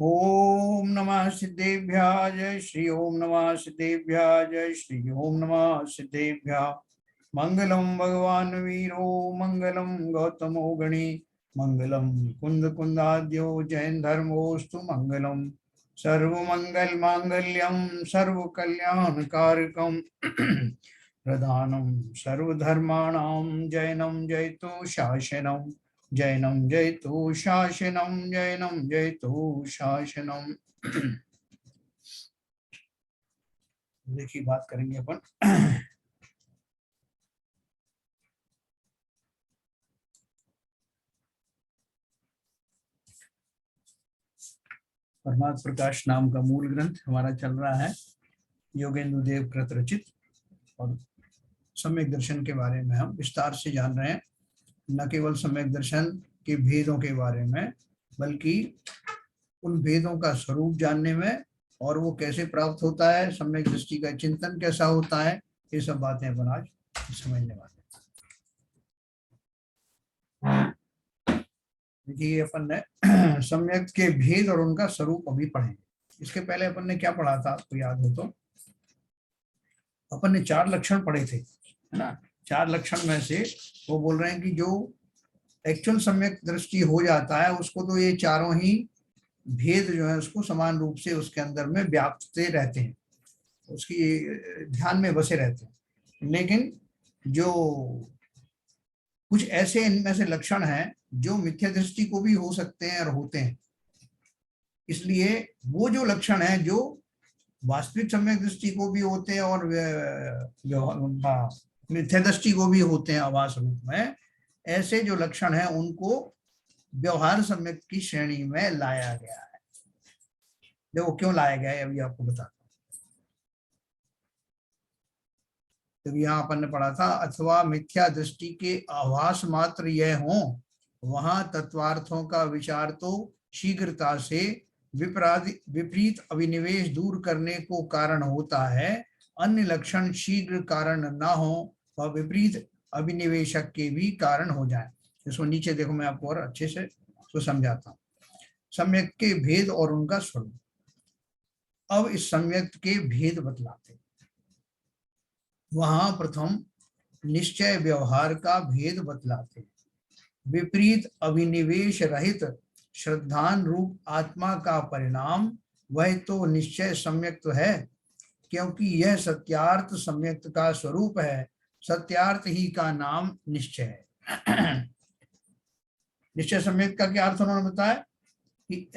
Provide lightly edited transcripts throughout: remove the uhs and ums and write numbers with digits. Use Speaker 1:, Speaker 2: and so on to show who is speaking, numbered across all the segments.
Speaker 1: ओम नमः सिद्धेभ्यः जय श्री ओम नमः सिद्धेभ्यः जय श्री ओम नमः सिद्धेभ्यः। मंगलम भगवान वीरो मंगलम गौतमो गणी मंगलम कुंद कुंदाद्यो जैन धर्मोस्तु मंगलम सर्वमंगल मांगल्यम सर्व कल्याण कारकम प्रधानम सर्वधर्माणां जैनम जयतु शासनम जैनम जयतु शासनम जैनम जयतु शासनम। देखिए बात करेंगे अपन परमात्म प्रकाश नाम का मूल ग्रंथ हमारा चल रहा है, योगेंद्र देव कृत रचित, और सम्यक दर्शन के बारे में हम विस्तार से जान रहे हैं। न केवल सम्यक दर्शन के भेदों के बारे में, बल्कि उन भेदों का स्वरूप जानने में और वो कैसे प्राप्त होता है, सम्यक दृष्टि का चिंतन कैसा होता है, ये सब बातें अपन आज समझने वाले हैं। देखिए अपन ने सम्यक के भेद और उनका स्वरूप अभी पढ़े। इसके पहले अपन ने क्या पढ़ा था, आपको याद हो तो अपन ने 4 लक्षण पढ़े थे, है ना। 4 लक्षण में से वो बोल रहे हैं कि जो एक्चुअल सम्यक दृष्टि हो जाता है उसको तो ये चारों ही भेद जो है उसको समान रूप से उसके अंदर में व्याप्तते रहते हैं, उसकी ध्यान में बसे रहते हैं। लेकिन जो कुछ ऐसे इनमें से लक्षण हैं जो मिथ्या दृष्टि को भी हो सकते हैं और होते हैं, इसलिए वो जो लक्षण है जो वास्तविक सम्यक दृष्टि को भी होते हैं और मिथ्या दृष्टि को भी होते हैं आभास रूप में, ऐसे जो लक्षण है उनको व्यवहार सम्यक की श्रेणी में लाया गया है। देखो क्यों लाया गया है अभी आपको बताता हूँ। तो यहाँ अपन ने पढ़ा था, अथवा मिथ्या दृष्टि के आभास मात्र यह हो, वहां तत्वार्थों का विचार तो शीघ्रता से विपरीत अभिनिवेश दूर करने को कारण होता है। अन्य लक्षण शीघ्र कारण न हो वह विपरीत अभिनिवेशक के भी कारण हो जाए। इसको नीचे देखो, मैं आपको और अच्छे से उसको समझाता हूँ। सम्यक के भेद और उनका स्वरूप। अब इस सम्यक के भेद बतलाते। वहां प्रथम निश्चय व्यवहार का भेद बतलाते। विपरीत अभिनिवेश रहित श्रद्धान रूप आत्मा का परिणाम वह तो निश्चय सम्यक तो है, क्योंकि यह सत्यार्थ सम्यक का स्वरूप है। सत्यार्थ ही का नाम निश्चय है। निश्चय सम्यक का क्या अर्थ उन्होंने बताया कि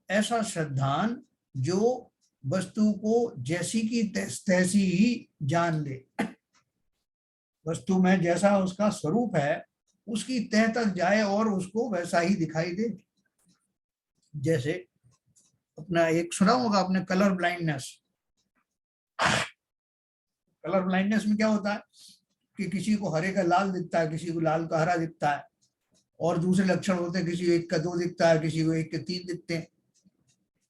Speaker 1: ऐसा श्रद्धान जो वस्तु को जैसी की तैसी ही जान ले, वस्तु में जैसा उसका स्वरूप है उसकी तह तक जाए और उसको वैसा ही दिखाई दे। जैसे अपना एक सुना होगा आपने, कलर ब्लाइंडनेस। कलर ब्लाइंडनेस में क्या होता है कि किसी को हरे का लाल दिखता है, किसी को लाल का हरा दिखता है, और दूसरे लक्षण होते हैं, किसी को 1 का 2 दिखता है, किसी को 1 के 3 दिखते हैं।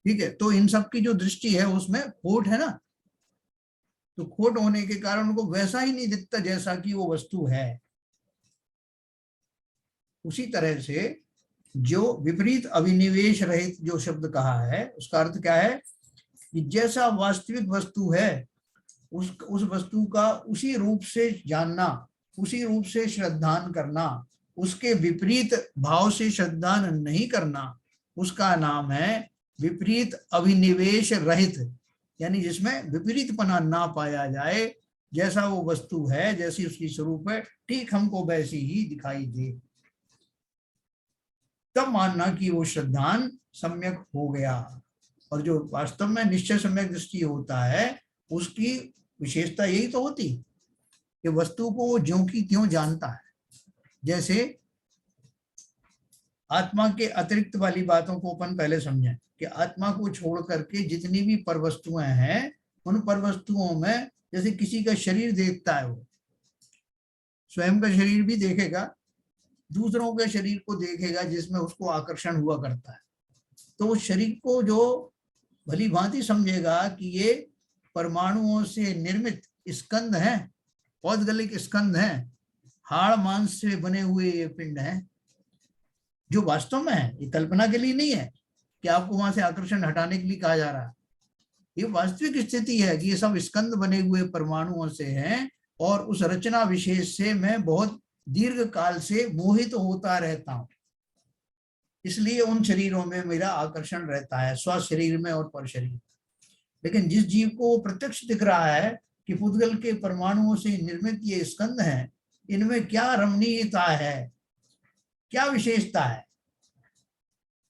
Speaker 1: ठीक है, तो इन सब की जो दृष्टि है उसमें खोट है ना, तो खोट होने के कारण उनको वैसा ही नहीं दिखता जैसा कि वो वस्तु है। उसी तरह से जो विपरीत अभिनिवेश रहित जो शब्द कहा है उसका अर्थ क्या है कि जैसा वास्तविक वस्तु है उस वस्तु का उसी रूप से जानना, उसी रूप से श्रद्धान करना, उसके विपरीत भाव से श्रद्धान नहीं करना, उसका नाम है विपरीत अभिनिवेश रहित, यानी जिसमें विपरीतपना ना पाया जाए। जैसा वो वस्तु है, जैसी उसकी स्वरूप है, ठीक हमको वैसी ही दिखाई दे, तब मानना कि वो श्रद्धान सम्यक हो गया। और जो वास्तव में निश्चय सम्यक दृष्टि होता है उसकी विशेषता यही तो होती कि वस्तु को वो ज्यों की त्यों जानता है। जैसे आत्मा के अतिरिक्त वाली बातों को अपन पहले समझें कि आत्मा को छोड़ करके जितनी भी परवस्तुएं हैं, उन परवस्तुओं में जैसे किसी का शरीर देखता है, वो स्वयं का शरीर भी देखेगा, दूसरों के शरीर को देखेगा जिसमें उसको आकर्षण हुआ करता है, तो उस शरीर को जो भली भांति समझेगा कि ये परमाणुओं से निर्मित स्कंद हैं, पौधगलिक स्कंद हैं, हाड़ मांस से बने हुए ये पिंड हैं, जो वास्तव में है, ये कल्पना के लिए नहीं है, कि आपको वहां से आकर्षण हटाने के लिए कहा जा रहा है। ये वास्तविक स्थिति है कि ये सब स्कंद बने हुए परमाणुओं से हैं और उस रचना विशेष से मैं बहुत दीर्घ काल से मोहित होता रहता हूं, इसलिए उन शरीरों में मेरा आकर्षण रहता है, स्व शरीर में और पर शरीर। लेकिन जिस जीव को प्रत्यक्ष दिख रहा है कि पुद्गल के परमाणुओं से निर्मित ये स्कंद हैं, इनमें क्या रमणीयता है, क्या विशेषता है,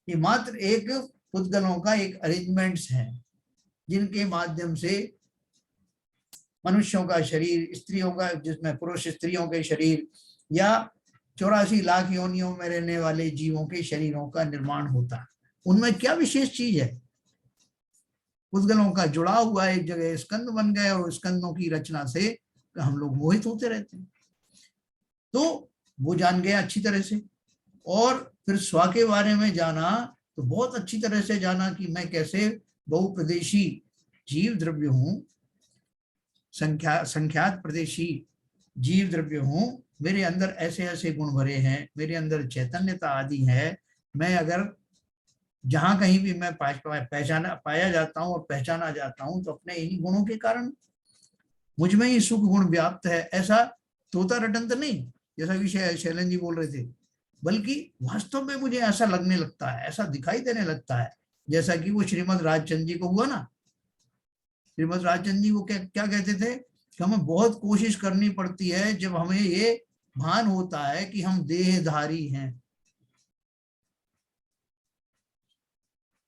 Speaker 1: ये मात्र एक पुद्गलों का एक अरेंजमेंट्स है जिनके माध्यम से मनुष्यों का शरीर, स्त्रियों का, जिसमें पुरुष स्त्रियों के शरीर या 84 लाख योनियों में रहने वाले जीवों के शरीरों का निर्माण होता है। उनमें क्या विशेष चीज है? पुद्गलों का जुड़ा हुआ एक जगह स्कंद बन गए और स्कंदों की रचना से हम लोग मोहित होते रहते हैं। तो वो जान गया अच्छी तरह से, और फिर स्व के बारे में जाना तो बहुत अच्छी तरह से जाना कि मैं कैसे बहुप्रदेशी जीव द्रव्य हूं, संख्यात प्रदेशी जीव द्रव्य हूं, मेरे अंदर ऐसे ऐसे गुण भरे हैं, मेरे अंदर चैतन्यता आदि है। मैं अगर जहां कहीं भी मैं पाया जाता हूं और पहचाना जाता हूं तो अपने इन्हीं गुणों के कारण मुझ में ही सुख गुण व्याप्त है। ऐसा तोता रटंत नहीं, जैसा विषय शैलन जी बोल रहे थे, बल्कि वास्तव में मुझे ऐसा लगने लगता है, ऐसा दिखाई देने लगता है, जैसा कि वो श्रीमद राजचंद्र जी को हुआ ना। श्रीमद राजचंद्र जी वो क्या कहते थे कि हमें बहुत कोशिश करनी पड़ती है जब हमें ये भान होता है कि हम देहधारी हैं।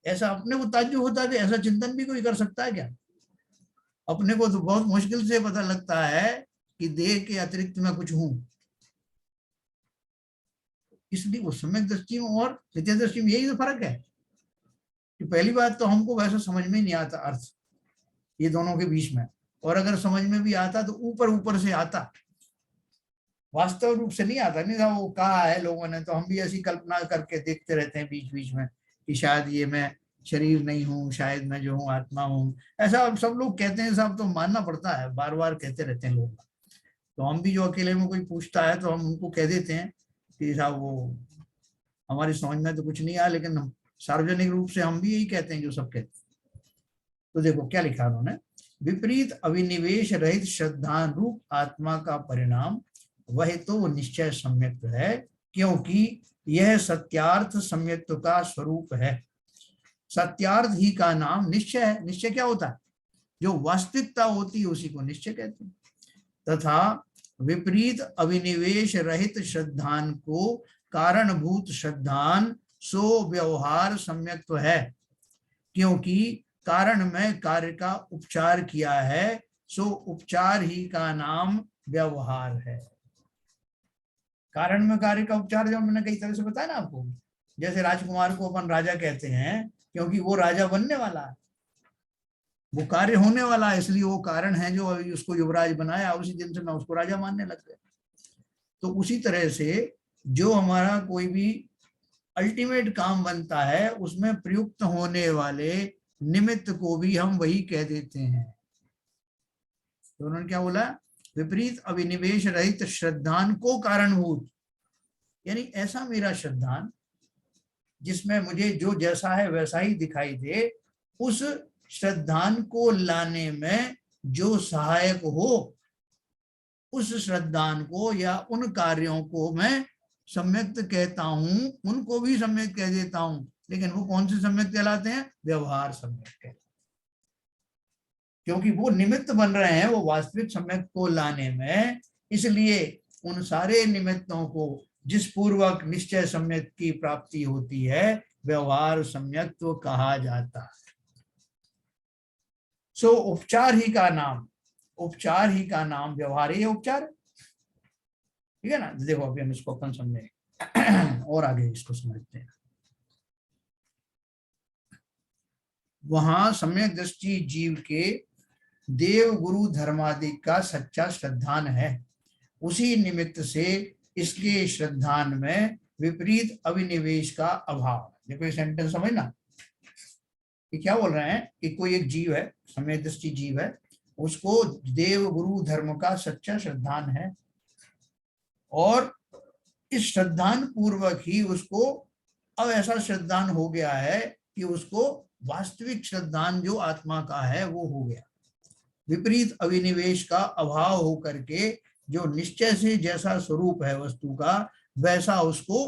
Speaker 1: ऐसा अपने को ताज्जुब होता है कि ऐसा चिंतन भी कोई कर सकता है क्या? अपने को तो बहुत मुश्किल से पता लगता है कि देह के अतिरिक्त मैं कुछ हूं। इसलिए वो सम्यक दृष्टि और नित्य दृष्टि में यही तो फर्क है कि पहली बात तो हमको वैसा समझ में नहीं आता अर्थ ये दोनों के बीच में, और अगर समझ में भी आता तो ऊपर ऊपर से आता, वास्तव रूप से नहीं आता। नहीं था वो कहा है लोगों ने, तो हम भी ऐसी कल्पना करके देखते रहते हैं बीच बीच में कि शायद ये मैं शरीर नहीं हूँ, शायद मैं जो हूँ आत्मा हूँ। ऐसा सब लोग कहते हैं, सब तो मानना पड़ता है, बार बार कहते रहते हैं लोग। तो हम भी जो अकेले में कोई पूछता है तो हम उनको कह देते हैं कि साहब वो हमारी समझ में तो कुछ नहीं आया, लेकिन हम सार्वजनिक रूप से हम भी यही कहते हैं जो सब कहते हैं। तो देखो क्या लिखा उन्होंने, विपरीत अभिनिवेश रहित श्रद्धान रूप आत्मा का परिणाम वह तो निश्चय सम्यक्त है, क्योंकि यह सत्यार्थ सम्यक्त्व का स्वरूप है। सत्यार्थ ही का नाम निश्चय है। निश्चय क्या होता है? जो वास्तविकता होती है उसी को निश्चय कहते हैं। तथा विपरीत अभिनिवेश रहित श्रद्धान को कारणभूत श्रद्धान सो व्यवहार सम्यक्त्व है, क्योंकि कारण में कार्य का उपचार किया है, सो उपचार ही का नाम व्यवहार है। कारण में कार्य का उपचार जब मैंने कई तरह से बताया ना आपको, जैसे राजकुमार को अपन राजा कहते हैं क्योंकि वो राजा बनने वाला है, वो कार्य होने वाला है, इसलिए वो कारण है जो उसको युवराज बनाया, उसी दिन से मैं उसको राजा मानने लग गया। तो उसी तरह से जो हमारा कोई भी अल्टीमेट काम बनता है उसमें प्रयुक्त होने वाले निमित्त को भी हम वही कह देते हैं। तो उन्होंने क्या बोला, विपरीत अभिनिवेश रहित श्रद्धान को कारणभूत, यानी ऐसा मेरा श्रद्धान जिसमें मुझे जो जैसा है वैसा ही दिखाई दे, उस श्रद्धान को लाने में जो सहायक हो, उस श्रद्धान को या उन कार्यों को मैं सम्यक्त कहता हूं, उनको भी सम्यक्त कह देता हूं। लेकिन वो कौन से सम्यक्त कहलाते हैं? व्यवहार सम्यक्त कहते हैं, क्योंकि वो निमित्त बन रहे हैं वो वास्तविक सम्यक्त को लाने में। इसलिए उन सारे निमित्तों को जिस पूर्वक निश्चय सम्यक्त की प्राप्ति होती है व्यवहार सम्यक्त्व कहा जाता है। सो उपचार ही का नाम, उपचार ही का नाम व्यवहार, ये उपचार है, ठीक है ना। देखो अभी हम इसको अपन समझे और आगे इसको समझते हैं। वहां सम्यक दृष्टि जीव के देव गुरु धर्मादि का सच्चा श्रद्धान है, उसी निमित्त से इसके श्रद्धान में विपरीत अभिनिवेश का अभाव। देखो ये सेंटेंस समझना कि क्या बोल रहे हैं कि कोई एक जीव है, सम्यक दृष्टि जीव है, उसको देव गुरु धर्म का सच्चा श्रद्धान है, और इस श्रद्धान पूर्वक ही उसको अब ऐसा श्रद्धान हो गया है कि उसको वास्तविक श्रद्धान जो आत्मा का है वो हो गया। विपरीत अभिनिवेश का अभाव होकर के जो निश्चय से जैसा स्वरूप है वस्तु का वैसा उसको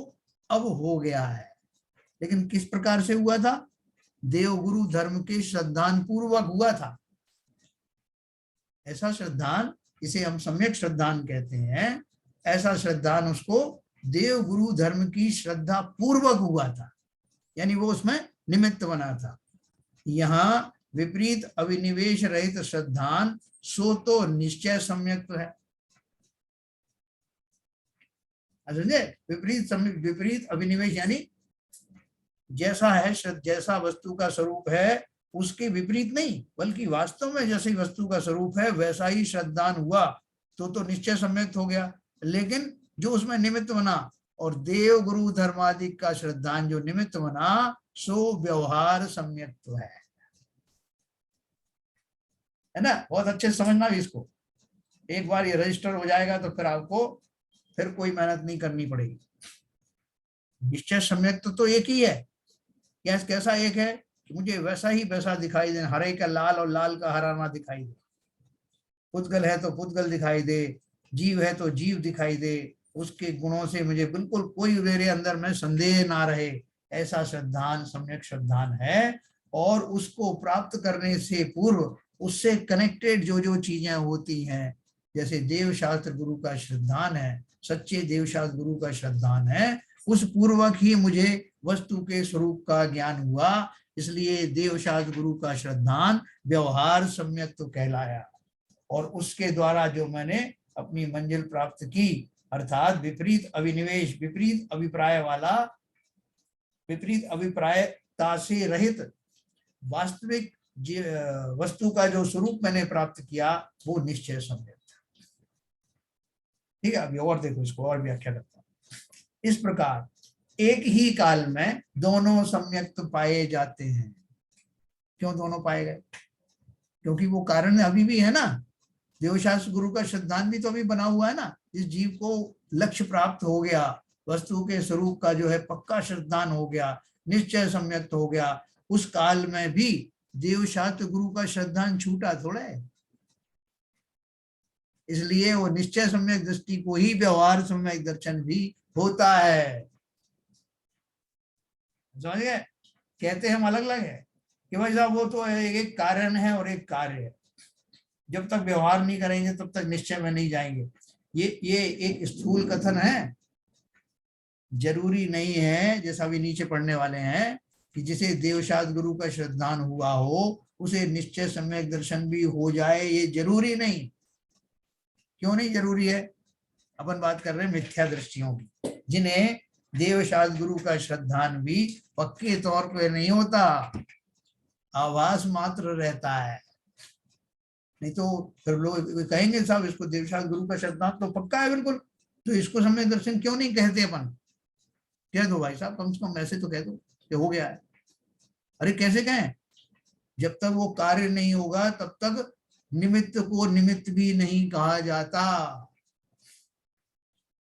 Speaker 1: अब हो गया है। लेकिन किस प्रकार से हुआ था? देव गुरु धर्म के श्रद्धान पूर्वक हुआ था। ऐसा श्रद्धान, इसे हम सम्यक श्रद्धान कहते हैं, ऐसा श्रद्धान उसको देव गुरु धर्म की श्रद्धा पूर्वक हुआ था, यानी वो उसमें निमित्त बना था। यहाँ विपरीत अभिनिवेश रहित श्रद्धान सो तो निश्चय सम्यक है। विपरीत अभिनिवेश यानी जैसा है, जैसा वस्तु का स्वरूप है उसके विपरीत नहीं, बल्कि वास्तव में जैसे वस्तु का स्वरूप है वैसा ही श्रद्धान हुआ तो निश्चय सम्यक हो गया। लेकिन जो उसमें निमित्त बना, और देव गुरु धर्मादिक का श्रद्धान जो निमित्त बना सो व्यवहार सम्यक है ना। बहुत अच्छे से समझना भी इसको। एक बार ये रजिस्टर हो जाएगा तो फिर आपको फिर कोई मेहनत नहीं करनी पड़ेगी। निश्चय सम्यक तो एक ही है। कैसा एक है कि मुझे वैसा ही वैसा दिखाई दे, हरे का लाल और लाल का हरा ना दिखाई दे, पुद्गल है तो पुद्गल दिखाई दे, जीव है तो जीव दिखाई दे, उसके गुणों से मुझे बिल्कुल कोई मेरे अंदर में संदेह ना रहे, ऐसा श्रद्धान सम्यक श्रद्धान है। और उसको प्राप्त करने से पूर्व उससे कनेक्टेड जो जो चीजें होती हैं, जैसे देव शास्त्र गुरु का श्रद्धान है, सच्चे देव शास्त्र गुरु का श्रद्धान है, उस पूर्वक ही मुझे वस्तु के स्वरूप का ज्ञान हुआ। इसलिए देव शास्त्र गुरु का श्रद्धान व्यवहार सम्यक तो कहलाया। और उसके द्वारा जो मैंने अपनी मंजिल प्राप्त की, अर्थात विपरीत अभिनिवेश, विपरीत अभिप्राय वाला, विपरीत अभिप्रायता से रहित वास्तविक वस्तु का जो स्वरूप मैंने प्राप्त किया वो निश्चय सम्यक था। ठीक है, अभी और देखो, इसको और व्याख्या करता हूं। इस प्रकार एक ही काल में दोनों सम्यक तो पाए जाते हैं। क्यों दोनों पाए गए? क्योंकि वो कारण अभी भी है ना। देवशास्त्र गुरु का श्रद्धान भी तो अभी बना हुआ है ना। इस जीव को लक्ष्य प्राप्त हो गया, वस्तु के स्वरूप का जो है पक्का श्रद्धान हो गया, निश्चय सम्यक हो गया, उस काल में भी देवशास्त्र गुरु का श्रद्धान छूटा थोड़ा है। इसलिए वो निश्चय सम्यक दृष्टि को ही व्यवहार सम्यक दर्शन भी होता है। समझ गए? कहते हम अलग अलग है कि भाई साहब वो तो एक कारण है और एक कार्य है। जब तक व्यवहार नहीं करेंगे तब तक निश्चय में नहीं जाएंगे। ये एक स्थूल कथन है। जरूरी नहीं है, जैसा भी नीचे पढ़ने वाले हैं, कि जिसे देवशास्त्र गुरु का श्रद्धान हुआ हो उसे निश्चय सम्यक दर्शन भी हो जाए, ये जरूरी नहीं। क्यों नहीं जरूरी है? अपन बात कर रहे हैं मिथ्या दृष्टियों की, जिन्हें देवशास्त्र गुरु का श्रद्धान भी पक्के तौर पे नहीं होता, आभास मात्र रहता है। नहीं तो फिर लोग कहेंगे साहब इसको देवशास्त्र गुरु का श्रद्धान तो पक्का है बिल्कुल, तो इसको सम्यक दर्शन क्यों नहीं कहते अपन? कह दो भाई साहब, कम से कम ऐसे तो कह दो कि हो गया है। अरे कैसे कहें? जब तक वो कार्य नहीं होगा तब तक निमित्त को निमित्त भी नहीं कहा जाता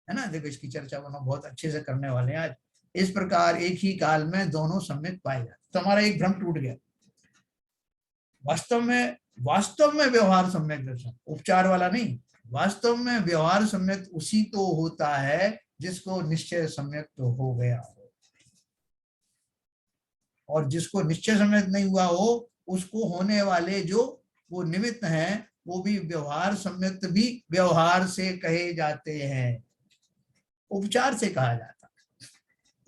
Speaker 1: है ना। देखो इसकी चर्चा हम बहुत अच्छे से करने वाले हैं आज। इस प्रकार एक ही काल में दोनों सम्यक पाए जाते, तो हमारा एक भ्रम टूट गया। वास्तव में व्यवहार सम्यक दर्शन, उपचार वाला नहीं, वास्तव में व्यवहार सम्यक उसी को होता है जिसको निश्चय सम्यक तो हो गया हो। और जिसको निश्चय सम्यक नहीं हुआ हो उसको होने वाले जो वो निमित्त हैं वो भी व्यवहार सम्यक भी व्यवहार से कहे जाते हैं, उपचार से कहा जाता है।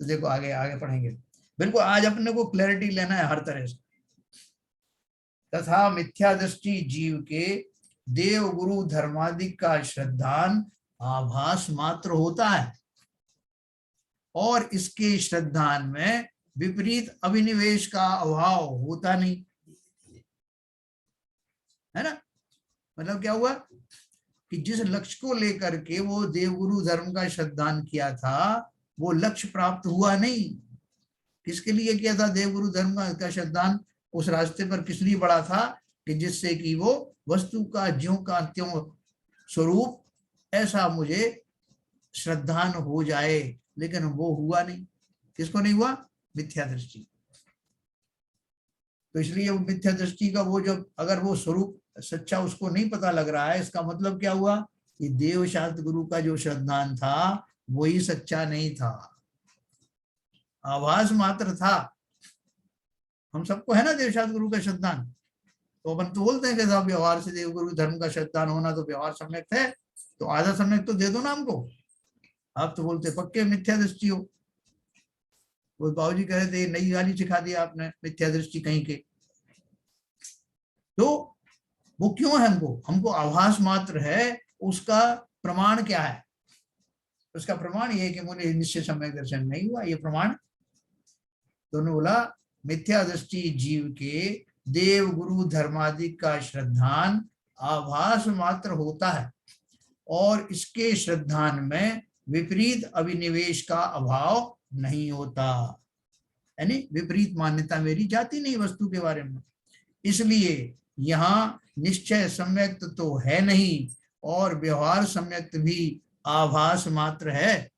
Speaker 1: तो देखो आगे आगे पढ़ेंगे। बिल्कुल आज अपने को क्लैरिटी लेना है हर तरह से। तथा मिथ्या दृष्टि जीव के देव गुरु धर्मादिक का श्रद्धान आभास मात्र होता है, और इसके श्रद्धान में विपरीत अभिनिवेश का अभाव होता नहीं है ना। मतलब क्या हुआ कि जिस लक्ष्य को लेकर के वो देवगुरु धर्म का श्रद्धान किया था वो लक्ष्य प्राप्त हुआ नहीं। किसके लिए किया था देवगुरु धर्म का श्रद्धान? उस रास्ते पर किस लिए बढ़ा था? कि जिससे कि वो वस्तु का ज्यों का त्यों स्वरूप ऐसा मुझे श्रद्धान हो जाए, लेकिन वो हुआ नहीं। किसको नहीं हुआ? मिथ्या दृष्टि। तो इसलिए वो मिथ्या दृष्टि का वो जो अगर वो स्वरूप सच्चा उसको नहीं पता लग रहा है, इसका मतलब क्या हुआ कि देव शास्त्र गुरु का जो श्रद्धान था वही सच्चा नहीं था, आभास मात्र था। हम सबको है ना देव शास्त्र गुरु का श्रद्धान, तो अपन तो बोलते हैं कि साहब व्यवहार से देव गुरु धर्म का श्रद्धान होना तो व्यवहार सम्यक है, तो आधा सम्यक तो दे दो ना हमको। आप तो बोलते पक्के मिथ्या दृष्टि हो। वो बाबूजी कह रहे थे नई गाली सिखा दी आपने, मिथ्या दृष्टि कहीं के। तो वो क्यों है, हमको हमको आभास मात्र है, उसका प्रमाण क्या है? उसका प्रमाण ये है कि मुझे निश्चय सम्यक दर्शन नहीं हुआ, ये प्रमाण। दोनों बोला मिथ्या दृष्टि जीव के देव गुरु धर्मादि का श्रद्धान आभास मात्र होता है, और इसके श्रद्धान में विपरीत अभिनिवेश का अभाव नहीं होता, यानी विपरीत मान्यता मेरी जाती नहीं वस्तु के बारे में। इसलिए यहाँ निश्चय सम्यक तो है नहीं, और व्यवहार सम्यक भी आभास मात्र है,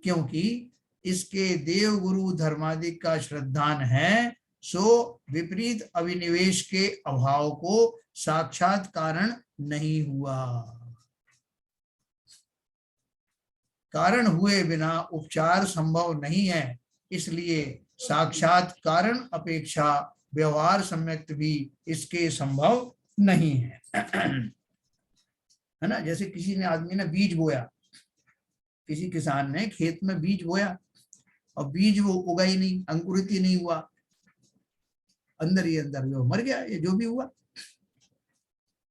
Speaker 1: क्योंकि इसके देव गुरु धर्मादिक का श्रद्धान है, सो विपरीत अभिनिवेश के अभाव को साक्षात कारण नहीं हुआ। कारण हुए बिना उपचार संभव नहीं है, इसलिए साक्षात कारण अपेक्षा व्यवहार सम्यक भी इसके संभव नहीं है। है ना, जैसे किसी ने आदमी ने बीज बोया, किसी किसान ने खेत में बीज बोया और बीज वो उगा ही नहीं, अंकुरित ही नहीं हुआ, अंदर ही अंदर जो मर गया, ये जो भी हुआ।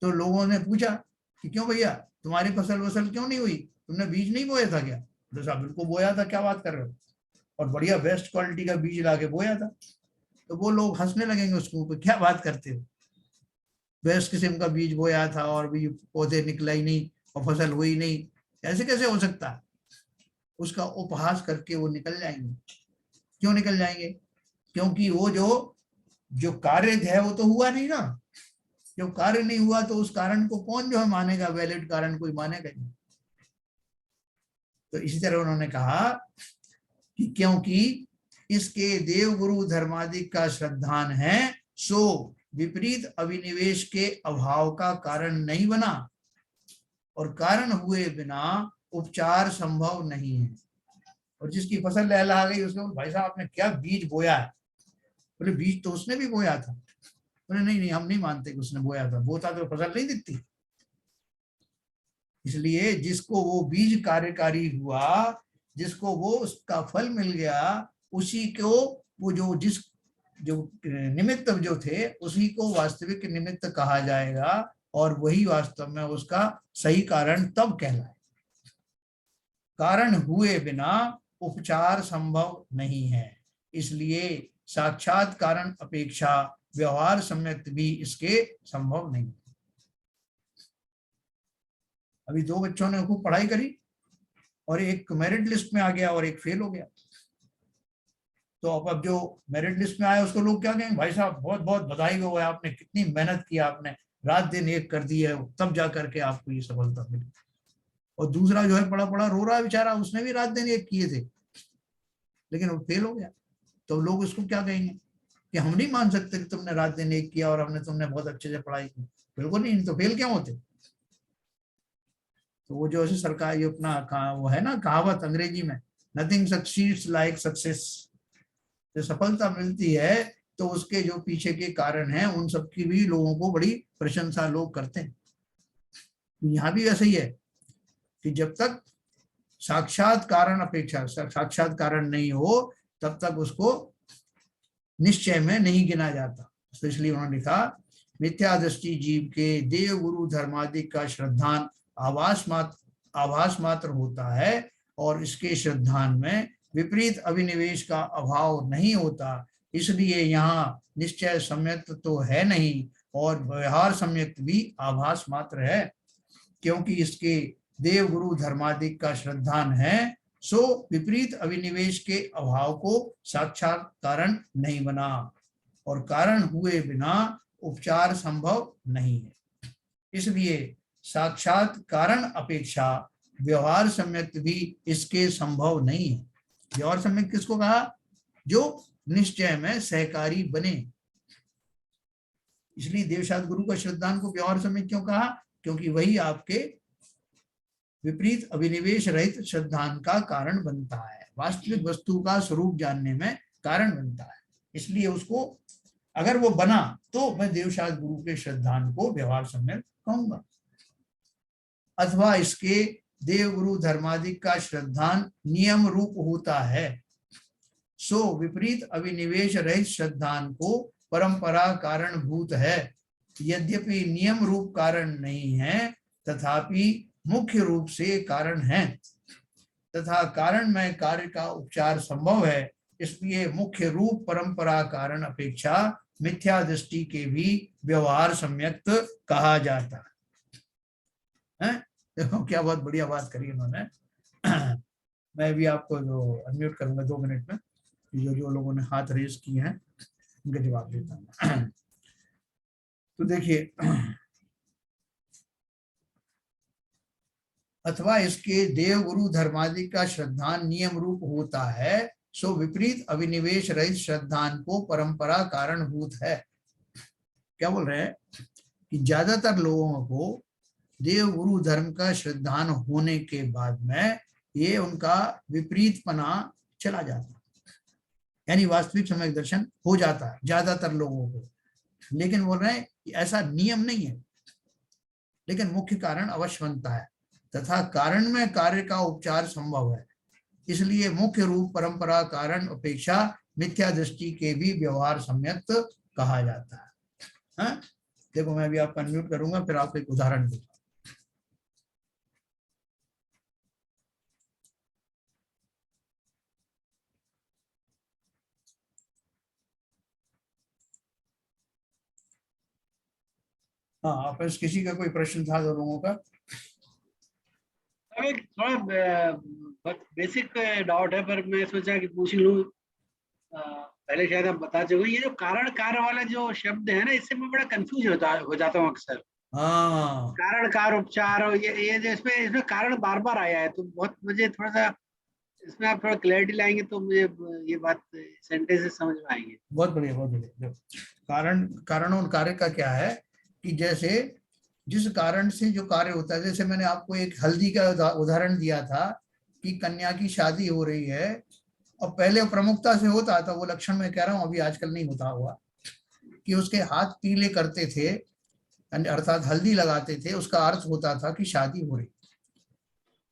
Speaker 1: तो लोगों ने पूछा कि क्यों भैया तुम्हारी फसल वसल क्यों नहीं हुई, तुमने बीज नहीं बोया था क्या? तो साहब बिल्कुल बोया था, क्या बात कर रहे हो, और बढ़िया बेस्ट क्वालिटी का बीज लाके बोया था। तो वो लोग हंसने लगेंगे उसको, क्या बात करते हो, बेस्ट किस्म का बीज बोया था और भी पौधे निकला ही नहीं और फसल हुई नहीं, ऐसे कैसे हो सकता है? उसका उपहास करके वो निकल जाएंगे। क्यों निकल जाएंगे? क्योंकि वो जो कार्य है वो तो हुआ नहीं ना। जो कार्य नहीं हुआ तो उस कारण को कौन जो है मानेगा, वैलिड कारण कोई मानेगा नहीं। तो इसी तरह उन्होंने कहा कि क्योंकि इसके देव गुरु धर्मादिक का श्रद्धान है, सो विपरीत अभिनिवेश के अभाव का कारण नहीं बना, और कारण हुए बिना उपचार संभव नहीं है। और जिसकी फसल लहला गई उसने, भाई साहब आपने क्या बीज बोया है? बोले बीज तो उसने भी बोया था। बोले नहीं नहीं हम नहीं मानते कि उसने बोया था, बोता तो फसल नहीं दिखती। इसलिए जिसको वो बीज कार्यकारी हुआ, जिसको वो उसका फल मिल गया, उसी को वो जो निमित्त जो थे उसी को वास्तविक निमित्त कहा जाएगा, और वही वास्तव में उसका सही कारण तब कहलाए। कारण हुए बिना उपचार संभव नहीं है, इसलिए साक्षात कारण अपेक्षा व्यवहार सम्यक भी इसके संभव नहीं। अभी दो बच्चों ने खूब पढ़ाई करी और एक मेरिट लिस्ट में आ गया और एक फेल हो गया। तो अब जो मेरिट लिस्ट में आया उसको लोग क्या कहेंगे, भाई साहब बहुत बहुत बधाई हो, आपने कितनी मेहनत की, आपने रात दिन एक कर दी है, तब जा करके आपको ये सफलता मिली। और दूसरा जो है पड़ा पड़ा रो रहा है बेचारा, उसने भी रात दिन एक किए थे लेकिन वो फेल हो गया। तो लोग उसको क्या कहेंगे कि हम नहीं मान सकते कि तुमने रात दिन एक किया और तुमने बहुत अच्छे से पढ़ाई की। बिल्कुल नहीं, तो फेल क्यों होते? तो वो जो है सरकार ये अपना वो है ना कहावत अंग्रेजी में, नथिंग सक्सीड्स लाइक सक्सेस। जो सफलता मिलती है तो उसके जो पीछे के कारण हैं उन सबकी भी लोगों को बड़ी प्रशंसा लोग करते हैं। यहाँ भी ऐसा ही है कि जब तक साक्षात कारण अपेक्षा साक्षात कारण नहीं हो तब तक उसको निश्चय में नहीं गिना जाता। तो इसलिए उन्होंने लिखा मिथ्या दृष्टि जीव के देव गुरु धर्मादिक का श्रद्धान आभास मात्र होता है, और इसके श्रद्धान में विपरीत अभिनिवेश का अभाव नहीं होता, इसलिए यहाँ निश्चय सम्यक तो है नहीं और व्यवहार सम्यक भी आभास मात्र है। क्योंकि इसके देव गुरु धर्मादिक का श्रद्धान है, सो विपरीत अभिनिवेश के अभाव को साक्षात कारण नहीं बना, और कारण हुए बिना उपचार संभव नहीं है। इसलिए साक्षात कारण अपेक्षा व्यवहार सम्यक भी इसके संभव नहीं है। व्यवहार सम्यक किसको कहा? जो निश्चय में सहकारी बने, इसलिए देवशास्त्र गुरु का श्रद्धान को व्यवहार समय क्यों कहा? क्योंकि वही आपके विपरीत अभिनिवेश रहित श्रद्धान का कारण बनता है, वास्तविक वस्तु का स्वरूप जानने में कारण बनता है। इसलिए उसको अगर वो बना तो मैं देवशास्त्र गुरु के श्रद्धान को व्यवहार सम्यक कहूंगा। अथवा इसके देव गुरु धर्मादिक का श्रद्धान नियम रूप होता है, सो विपरीत अभिनिवेश रहित श्रद्धान को परंपरा कारण भूत है। यद्यपि नियम रूप कारण नहीं है तथापि मुख्य रूप से कारण है, तथा कारण में कार्य का उपचार संभव है, इसलिए मुख्य रूप परंपरा कारण अपेक्षा मिथ्या दृष्टि के भी व्यवहार सम्यक कहा जाता है। देखो क्या बहुत बढ़िया बात करी उन्होंने। मैं भी आपको जो अनम्यूट करूंगा 2 मिनट में, जो लोगों ने हाथ रेज किए हैं उनके जवाब देता हूँ। तो देखिए, अथवा इसके देव गुरु धर्मादि का श्रद्धान नियम रूप होता है, सो विपरीत अभिनिवेश रहित श्रद्धान को परंपरा कारणभूत है। क्या बोल रहे हैं कि ज्यादातर लोगों को देव गुरु धर्म का श्रद्धान होने के बाद में ये उनका विपरीतपना चला जाता है, यानी वास्तविक सम्यक दर्शन हो जाता है ज्यादातर लोगों को। लेकिन बोल रहे हैं कि ऐसा नियम नहीं है, लेकिन मुख्य कारण अवश्य बनता है, तथा कारण में कार्य का उपचार संभव है, इसलिए मुख्य रूप परंपरा कारण अपेक्षा मिथ्या दृष्टि के भी व्यवहार सम्यक कहा जाता है। हाँ? देखो मैं भी आपको अनम्यूट करूंगा, फिर आपको एक उदाहरण दूंगा। हाँ, आप किसी का कोई प्रश्न था दो लोगों का?
Speaker 2: एक थोड़ा बेसिक डाउट है, पर मैं सोचा कि पूछ लूं। पहले शायद आप बता चुके, ये जो कारण कार्य वाला जो शब्द है ना, इससे मैं बड़ा कंफ्यूज हो जाता हूँ अक्सर।
Speaker 1: हाँ,
Speaker 2: कारण कार्य उपचार, और ये जो इसमें कारण बार बार आया है, तो बहुत मुझे थोड़ा सा इसमें आप थोड़ा क्लैरिटी लाएंगे तो मुझे ये बात सेंटेंसेस समझ में आएंगे।
Speaker 1: बहुत बढ़िया, बहुत बढ़िया। कारण और कार्य का क्या है कि जैसे जिस कारण से जो कार्य होता है, जैसे मैंने आपको एक हल्दी का उदाहरण दिया था कि कन्या की शादी हो रही है, और पहले प्रमुखता से होता था, वो लक्षण मैं कह रहा हूँ, अभी आजकल नहीं होता हुआ, कि उसके हाथ पीले करते थे, अर्थात हल्दी लगाते थे, उसका अर्थ होता था कि शादी हो रही।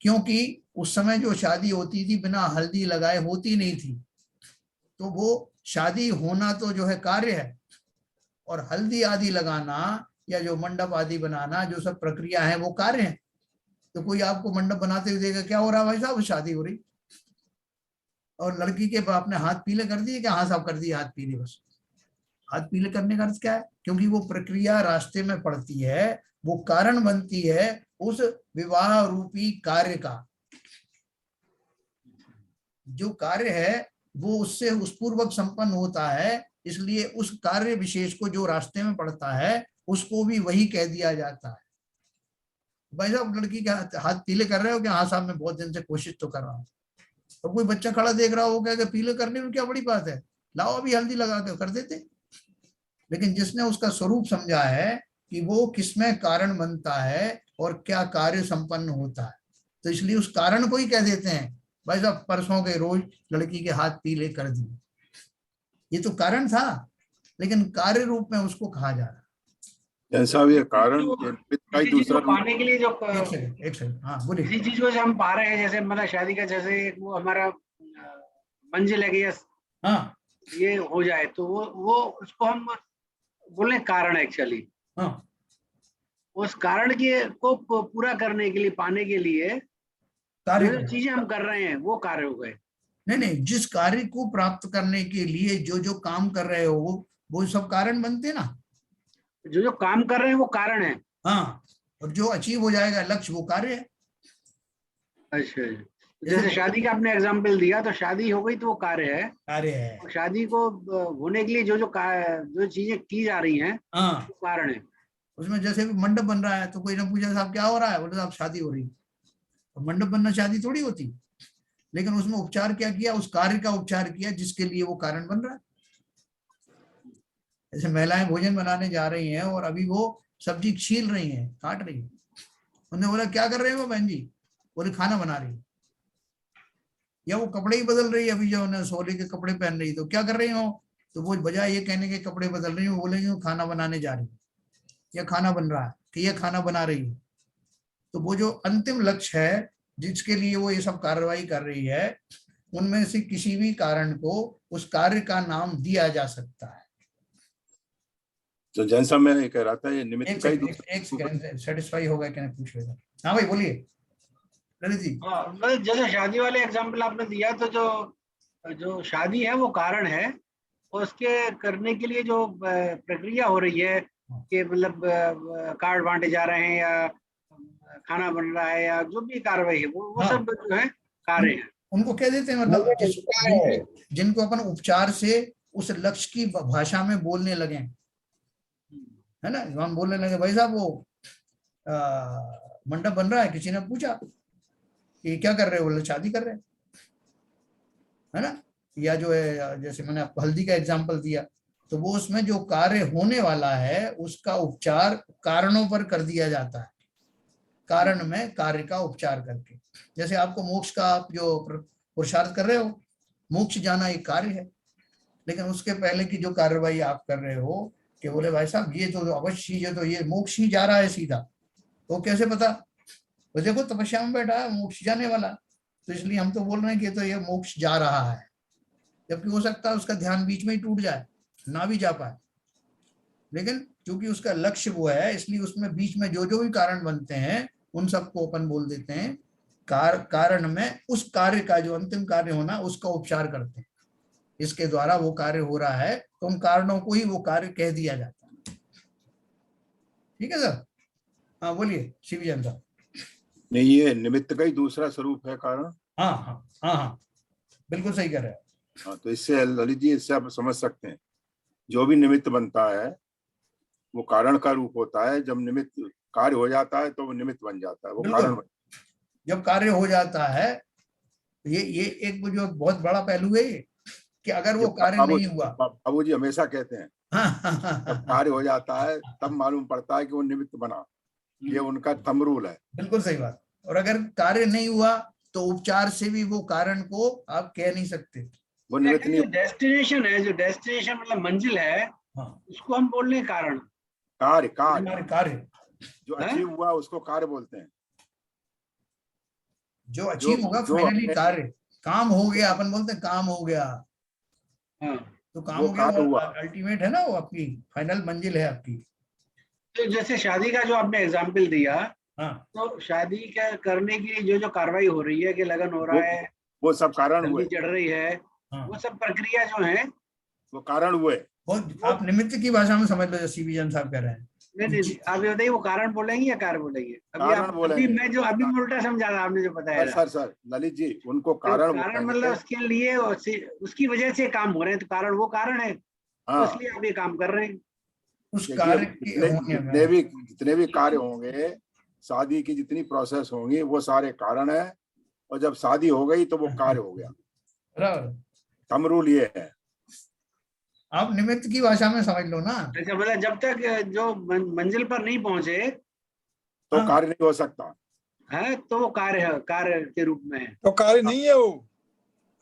Speaker 1: क्योंकि उस समय जो शादी होती थी बिना हल्दी लगाए होती नहीं थी, तो वो शादी होना तो जो है कार्य है, और हल्दी आदि लगाना या जो मंडप आदि बनाना जो सब प्रक्रिया है वो कार्य है। तो कोई आपको मंडप बनाते हुए देगा, क्या हो रहा है भाई साहब? शादी हो रही। और लड़की के बाप ने हाथ पीले कर दिए, क्या? हाँ साहब कर दिए हाथ पीले। बस हाथ पीले करने का अर्थ क्या है? क्योंकि वो प्रक्रिया रास्ते में पड़ती है, वो कारण बनती है उस विवाह रूपी कार्य का। जो कार्य है वो उससे उस पूर्वक संपन्न होता है, इसलिए उस कार्य विशेष को जो रास्ते में पड़ता है उसको भी वही कह दिया जाता है। भाई साहब लड़की के हाथ पीले कर रहे हो क्या? हाँ साहब मैं बहुत दिन से कोशिश तो कर रहा हूँ। और कोई बच्चा खड़ा देख रहा हो क्या, पीले करने में क्या बड़ी बात है, लाओ अभी हल्दी लगा कर देते। लेकिन जिसने उसका स्वरूप समझा है कि वो किसमें कारण बनता है और क्या कार्य संपन्न होता है, तो इसलिए उस कारण को ही कह देते हैं भाई साहब परसों के रोज लड़की के हाथ पीले कर दिए। ये तो कारण था, लेकिन कार्य रूप में उसको कहा जा रहा है।
Speaker 3: ऐसा भी है कारण का ही दूसरा रूप।
Speaker 2: पाने के लिए जो
Speaker 1: एक सेकंड, हाँ बोलिए।
Speaker 2: किसी चीज को हम पा रहे हैं, जैसे मतलब शादी का, जैसे वो हमारा मंजिल है कि
Speaker 1: हाँ,
Speaker 2: ये हो जाए, तो वो उसको हम बोले कारण एक्चुअली।
Speaker 1: हाँ,
Speaker 2: उस कारण के को पूरा करने के लिए, पाने के लिए
Speaker 1: कार्य
Speaker 2: जो चीजें हम कर रहे हैं वो कार्य हो गए।
Speaker 1: नहीं नहीं, जिस कार्य को प्राप्त करने के लिए जो जो काम कर रहे हो वो सब कारण बनते ना।
Speaker 2: जो जो काम कर रहे हैं वो कारण है।
Speaker 1: हाँ, और जो अचीव हो जाएगा लक्ष्य वो कार्य है।
Speaker 2: अच्छा, जैसे शादी का आपने एग्जाम्पल दिया, तो शादी हो गई तो वो कार्य है।
Speaker 1: कार्य है।
Speaker 2: और शादी को होने के लिए जो जो चीजें की जा रही हैं
Speaker 1: हाँ,
Speaker 2: वो कारण है।
Speaker 1: उसमें जैसे मंडप बन रहा है तो कोई ने पूछा साहब क्या हो रहा है, बोले साहब शादी हो रही। तो मंडप बनना शादी थोड़ी होती, लेकिन उसमें उपचार क्या किया? उस कार्य का उपचार किया जिसके लिए वो कारण बन रहा है। जैसे महिलाएं भोजन बनाने जा रही हैं और अभी वो सब्जी छील रही हैं, काट रही हैं, उन्होंने बोला क्या कर रहे हो बहन जी, बोले खाना बना रही है। या वो कपड़े ही बदल रही है, अभी जो उन्हें सोले के कपड़े पहन रही, तो क्या कर रही हो, तो वो बजाय ये कहने के कपड़े बदल रही हो, बोलेंगे खाना बनाने जा रही है या खाना बन रहा है कि ये खाना बना रही है। तो वो जो अंतिम लक्ष्य है जिसके लिए वो ये सब कार्रवाई कर रही है, उनमें से किसी भी कारण को उस कार्य का नाम दिया जा सकता है।
Speaker 3: तो जैसा मैं ये कह रहा था, ये निमित्त का ही
Speaker 1: एक सेकंड सेटिस्फाई हो गया, क्या पूछ लेगा। हाँ भाई बोलिए ललित जी।
Speaker 2: हाँ, मतलब जैसे शादी वाले एग्जाम्पल आपने दिया, तो जो शादी है वो कारण है, और उसके करने के लिए जो प्रक्रिया हो रही है कि मतलब कार्ड बांटे जा रहे हैं या खाना बन रहा है या जो भी कार्रवाई है, वो
Speaker 1: हाँ।
Speaker 2: सब जो है कार्य है।
Speaker 1: उनको कह देते हैं, मतलब जिनको अपन उपचार से उस लक्ष्य की भाषा में बोलने लगे, है ना। हम बोलने लगे भाई साहब वो मंडप बन रहा है, किसी ने पूछा कि क्या कर रहे हो, बोले शादी कर रहे हैं, है ना। या जो है जैसे मैंने आपको हल्दी का एग्जांपल दिया, तो वो उसमें जो कार्य होने वाला है उसका उपचार कारणों पर कर दिया जाता है, कारण में कार्य का उपचार करके। जैसे आपको मोक्ष का आप जो पुरुषार्थ कर रहे हो, मोक्ष जाना एक कार्य है, लेकिन उसके पहले की जो कार्रवाई आप कर रहे हो कि बोले भाई साहब ये तो अवश्य, ये तो ये मोक्ष ही जा रहा है सीधा, तो कैसे पता, तो देखो तपस्या में बैठा है, मोक्ष जाने वाला, तो इसलिए हम तो बोल रहे हैं कि तो ये मोक्ष जा रहा है, जबकि हो सकता है उसका ध्यान बीच में ही टूट जाए, ना भी जा पाए। लेकिन क्योंकि उसका लक्ष्य वो है, इसलिए उसमें बीच में जो जो भी कारण बनते हैं उन सबको अपन बोल देते हैं कारण में उस कार्य का जो अंतिम कार्य होना उसका उपचार करते हैं। इसके द्वारा वो कार्य हो रहा है, तो उन कारणों को ही वो कार्य कह दिया जाता है। ठीक है सर। हाँ बोलिए शिवजन साहब।
Speaker 3: नहीं, ये निमित्त का ही दूसरा स्वरूप है कारण।
Speaker 1: हाँ हाँ हाँ हाँ बिल्कुल सही कह रहे हैं।
Speaker 3: हाँ, तो इससे ललित जी, इससे आप समझ सकते हैं, जो भी निमित्त बनता है वो कारण का रूप होता है। जब निमित्त कार्य हो जाता है तो वो निमित्त बन जाता है, वो कारण बन।
Speaker 1: जब कार्य हो जाता है, ये एक जो बहुत बड़ा पहलू है ये, कि अगर वो कार्य नहीं हुआ,
Speaker 3: बाबू जी हमेशा कहते हैं जब कार्य हो जाता है तब मालूम पड़ता है कि वो निमित्त बना। ये उनका थंब रूल है।
Speaker 1: बिल्कुल सही बात। और अगर कार्य नहीं हुआ तो उपचार से भी वो कारण को आप कह नहीं सकते,
Speaker 3: वो निमित्त नहीं।
Speaker 2: डेस्टिनेशन है, जो डेस्टिनेशन मतलब मंजिल है,
Speaker 1: हाँ,
Speaker 2: उसको हम बोल रहे हैं कारण।
Speaker 3: कार्य
Speaker 1: कार्य
Speaker 3: जो अचीव हुआ उसको कार्य बोलते हैं।
Speaker 1: जो अचीव होगा फाइनली कार्य, काम हो गया, अपन बोलते हैं काम हो गया।
Speaker 2: हाँ,
Speaker 1: तो काम हो गया वो अल्टीमेट है ना, वो आपकी फाइनल मंजिल है आपकी।
Speaker 2: तो जैसे शादी का जो आपने एग्जाम्पल दिया,
Speaker 1: हाँ,
Speaker 2: तो शादी का करने की जो जो कार्रवाई हो रही है कि लगन हो रहा है,
Speaker 3: वो सब कारण हुए,
Speaker 2: चढ़ रही है, वो सब प्रक्रिया जो है
Speaker 3: वो कारण हुए।
Speaker 1: आप निमित्त की भाषा में समझ लो, जो सीबीजन साहब कह रहे हैं।
Speaker 2: नहीं, आप ये बताइए वो कारण बोलेंगे या कार्य बोलेंगे? अभी मैं उल्टा समझा था आपने जो बताया।
Speaker 3: सर ललित जी, उनको कारण
Speaker 2: मतलब उसके लिए उसकी वजह से काम हो रहे हैं, तो कारण वो कारण है।
Speaker 3: हाँ,
Speaker 2: तो इसलिए आप ये काम कर रहे हैं।
Speaker 1: उस कार्य के
Speaker 3: जितने भी कार्य होंगे, शादी की जितनी प्रोसेस होंगी, वो सारे कारण है। और जब शादी हो गई तो वो कार्य हो गया। थंब रूल ये है।
Speaker 1: आप निमित्त की भाषा में समझ लो ना।
Speaker 2: अच्छा, मतलब जब तक जो मंजिल पर नहीं पहुंचे
Speaker 3: तो कार्य नहीं हो सकता
Speaker 2: है, तो वो कार्य के रूप में है।
Speaker 4: तो कार्य नहीं है वो।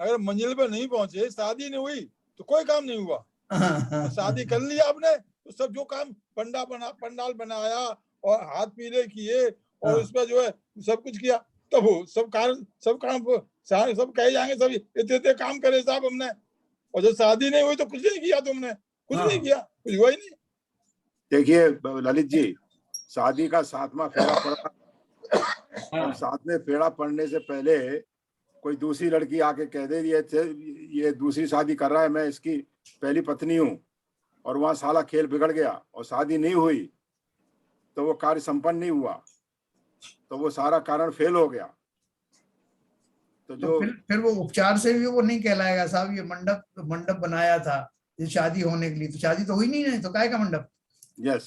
Speaker 4: अगर मंजिल पर नहीं पहुंचे, शादी नहीं हुई तो कोई काम नहीं हुआ। तो शादी कर लिया आपने, तो सब जो काम पंडाल बनाया और हाथ पीले किए और उसमें जो है सब कुछ किया, तब वो सब काम सब कहे जाएंगे, सब इतने काम करे साहब हमने। और जब शादी नहीं हुई तो कुछ नहीं किया तुमने, कुछ नहीं किया, कुछ हुआ ही नहीं।
Speaker 3: देखिए ललित जी, शादी का 7वां फेरा पड़ा। साथ में फेरा पड़ने से पहले कोई दूसरी लड़की आके कह दे ये दूसरी शादी कर रहा है, मैं इसकी पहली पत्नी हूँ, और वहां साला खेल बिगड़ गया और शादी नहीं हुई, तो वो कार्य संपन्न नहीं हुआ, तो वो सारा कारण फेल हो गया। तो
Speaker 1: फिर वो उपचार से भी वो नहीं कहलाएगा साहब, ये मंडप बनाया था ये शादी होने के लिए, तो शादी तो हुई नहीं, तो काहे का मंडप।
Speaker 3: यस,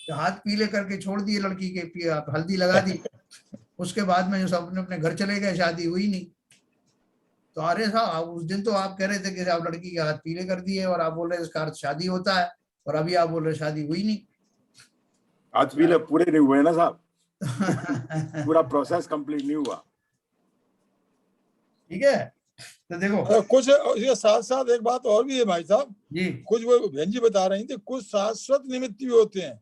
Speaker 1: तो हाथ पीले करके छोड़ दिए लड़की के, हल्दी लगा दी, उसके बाद में जो सब अपने घर चले गए, शादी हुई नहीं। तो अरे साहब उस दिन तो आप कह रहे थे कि आप लड़की के हाथ पीले कर दिए और आप बोल रहे इसका अर्थ शादी होता है, और अभी आप बोल रहे शादी हुई नहीं।
Speaker 3: हाथ पीले पूरे नहीं हुए ना साहब, पूरा प्रोसेस कंप्लीट नहीं हुआ।
Speaker 1: ठीक है, तो देखो
Speaker 4: कुछ इसके साथ साथ एक बात और भी है भाई साहब
Speaker 1: जी,
Speaker 4: कुछ वो बहन जी बता रही थी, कुछ शाश्वत निमित्त भी होते हैं,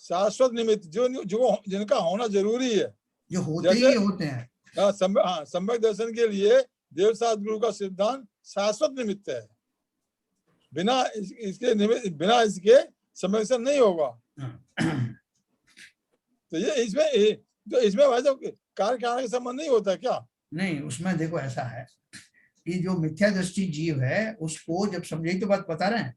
Speaker 4: शाश्वत निमित्त जो जो जिनका होना जरूरी है,
Speaker 1: जो होते ही होते हैं।
Speaker 4: सम्यक दर्शन के लिए देवशास्त्र गुरु का सिद्धांत शाश्वत निमित्त है, बिना इसके निमित्त, बिना इसके सम्यक दर्शन नहीं होगा। तो ये इसमें भाई साहब कार्य कारण का संबंध नहीं होता क्या?
Speaker 1: नहीं, उसमें देखो ऐसा है कि जो मिथ्या दृष्टि जीव है उसको जब समझे, तो बात बता रहे हैं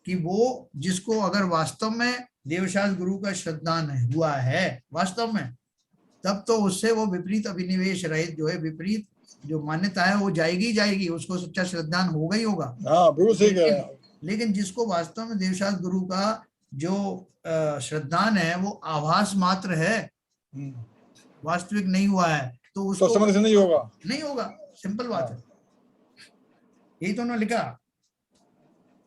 Speaker 1: कि वो जिसको अगर वास्तव में देवशास्त्र गुरु का श्रद्धान हुआ है वास्तव में, तब तो उससे वो विपरीत अभिनिवेश रहित जो है, विपरीत जो मान्यता है वो जाएगी ही जाएगी, उसको सच्चा श्रद्धान होगा ही होगा।
Speaker 4: हाँ बिल्कुल सही कह रहे हैं।
Speaker 1: लेकिन जिसको वास्तव में देवशास्त्र गुरु का जो श्रद्धान है वो आभास मात्र है, वास्तविक नहीं हुआ है, तो उसको
Speaker 4: तो समझ से नहीं होगा,
Speaker 1: नहीं होगा, सिंपल बात है। यही तो उन्होंने लिखा,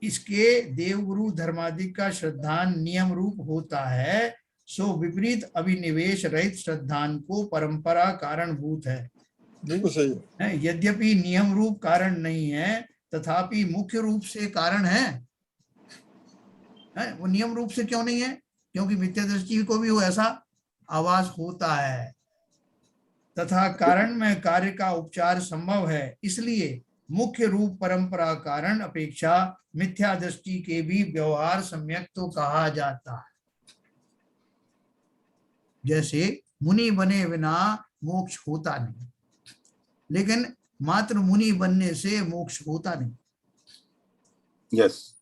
Speaker 1: इसके देवगुरु धर्मादि का श्रद्धान नियम रूप होता है, सो विपरीत अभिनिवेश रहित श्रद्धान को परंपरा कारणभूत है।
Speaker 4: बिल्कुल सही
Speaker 1: है, यद्यपि नियम रूप कारण नहीं है तथापि मुख्य रूप से कारण है। वो नियम रूप से क्यों नहीं है? क्योंकि मिथ्या दृष्टि को भी वो ऐसा आवाज होता है, तथा कारण में कार्य का उपचार संभव है, इसलिए मुख्य रूप परंपरा कारण अपेक्षा मिथ्या दृष्टि के भी व्यवहार सम्यक तो कहा जाता है। जैसे मुनि बने बिना मोक्ष होता नहीं, लेकिन मात्र मुनि बनने से मोक्ष होता नहीं।
Speaker 3: यस,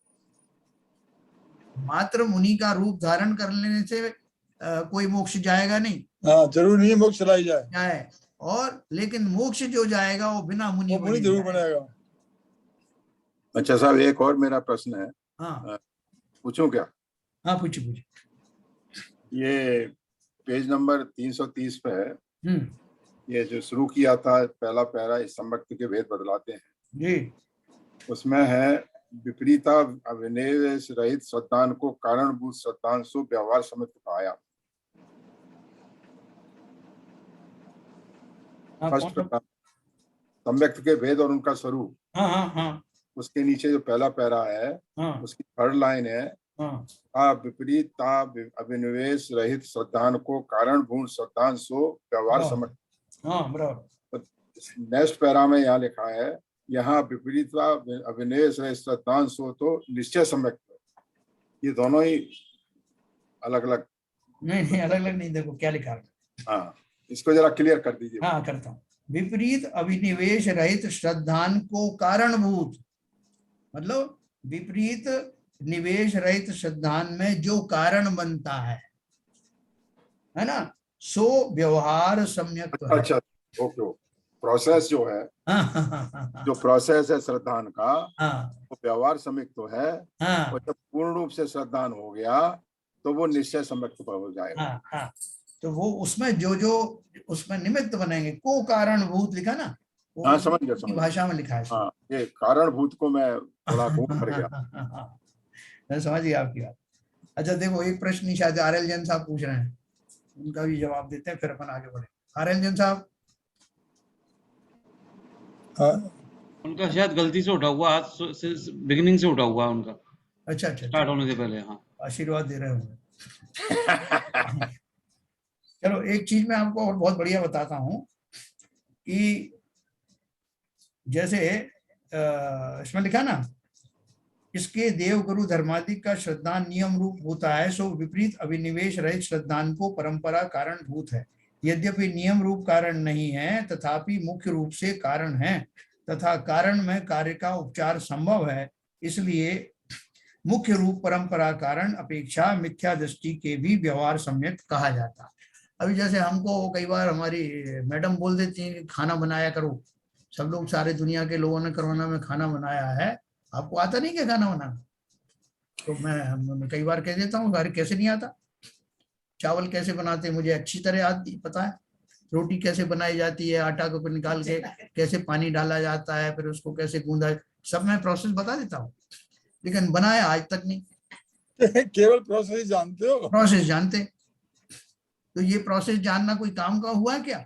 Speaker 1: मात्र मुनि का रूप धारण कर लेने से कोई मोक्ष जाएगा नहीं।
Speaker 4: हाँ, जरूर नहीं मोक्ष चलाई जाए,
Speaker 1: और लेकिन मोक्ष जो जाएगा वो बिना मुनि
Speaker 4: मुनि जरूर बनेगा।
Speaker 3: अच्छा साहब, एक और मेरा प्रश्न है।
Speaker 1: हाँ
Speaker 3: पूछूं क्या?
Speaker 1: हाँ पूछिए।
Speaker 3: ये पेज नंबर 330 पे है,
Speaker 1: हम्म,
Speaker 3: ये जो शुरू किया था पहला पैरा, इस संभक्ति के भेद बदलाते हैं
Speaker 1: जी,
Speaker 3: उसमें है विपरीता अभिनिवेश रहित श्रद्धान को कारणभूत श्रद्धान सु व्यवहार समित पाया। फर्स्ट प्रकार संव्यक्त के भेद और उनका स्वरूप।
Speaker 1: हाँ हाँ हाँ,
Speaker 3: उसके नीचे जो पहला पैरा है,
Speaker 1: हाँ,
Speaker 3: उसकी थर्ड लाइन है,
Speaker 1: हाँ,
Speaker 3: विपरीता अभिनिवेश रहित श्रद्धान को कारणभूत श्रद्धान सो व्यवहार समित।
Speaker 1: हाँ बराबर।
Speaker 3: नेक्स्ट पैरा में यहाँ लिखा है, यहाँ विपरीता अभिनिवेश रहित श्रद्धान सो तो निश्चय सम्यक। ये दोनों ही अलग अलग
Speaker 1: नहीं अलग अलग नहीं, देखो क्या लिखा है।
Speaker 3: हाँ, इसको जरा क्लियर कर दीजिए।
Speaker 1: हाँ करता हूँ। विपरीत अभिनिवेश रहित श्रद्धान को कारणभूत, मतलब विपरीत निवेश रहित श्रद्धान में जो कारण बनता है ना, सो व्यवहार सम्यक तो है।
Speaker 3: अच्छा, ओके। प्रोसेस जो है, जो प्रोसेस है श्रद्धान का, वो व्यवहार सम्यक तो है। और जब पूर्ण रूप से श्रद्धान हो गया तो वो निश्चय सम्यक तो हो जाएगा।
Speaker 1: तो वो उसमें जो जो उसमें निमित्त बनेंगे, को कारणभूत लिखा ना, वो
Speaker 3: हाँ समझ गया,
Speaker 1: भाषा में लिखा है।
Speaker 3: हाँ, ये कारणभूत को मैं थोड़ा घूम कर गया।
Speaker 1: मैं समझ गया आपकी बात। अच्छा देखो, एक प्रश्न शायद आरएल जैन साहब पूछ रहे हैं, उनका भी जवाब देते हैं, फिर अपन आगे बढ़े। आरएल जैन साहब।
Speaker 2: उनका शायद गलती से उठा हुआ, हाथ बिगिनिंग से उठा हुआ उनका।
Speaker 1: अच्छा,
Speaker 2: स्टार्ट होने से पहले। हाँ,
Speaker 1: आशीर्वाद दे रहे होंगे। चलो एक चीज मैं आपको और बहुत बढ़िया बताता हूँ कि जैसे इसमें लिखा ना, इसके देव गुरु धर्मादि का श्रद्धान नियम रूप होता है, सो विपरीत अभिनिवेश रहित श्रद्धान को परंपरा कारण भूत है। यद्यपि नियम रूप कारण नहीं है तथापि मुख्य रूप से कारण है, तथा कारण में कार्य का उपचार संभव है, इसलिए मुख्य रूप परंपरा कारण अपेक्षा मिथ्या दृष्टि के भी व्यवहार सम्यक कहा जाता है। अभी जैसे हमको कई बार हमारी मैडम बोल देती हैं कि खाना बनाया करो, सब लोग सारे दुनिया के लोगों ने कोरोना में खाना बनाया है, आपको आता नहीं क्या खाना बनाना? तो मैं कई बार कह देता हूँ, अरे कैसे नहीं आता? चावल कैसे बनाते मुझे अच्छी तरह आती, पता है। रोटी कैसे बनाई जाती है, आटा को निकाल के कैसे पानी डाला जाता है, फिर उसको कैसे गूंदा, सब मैं प्रोसेस बता देता हूँ, लेकिन बनाया आज तक नहीं।
Speaker 4: केवल प्रोसेस ही जानते हो।
Speaker 1: प्रोसेस जानते। तो ये प्रोसेस जानना कोई काम का हुआ क्या?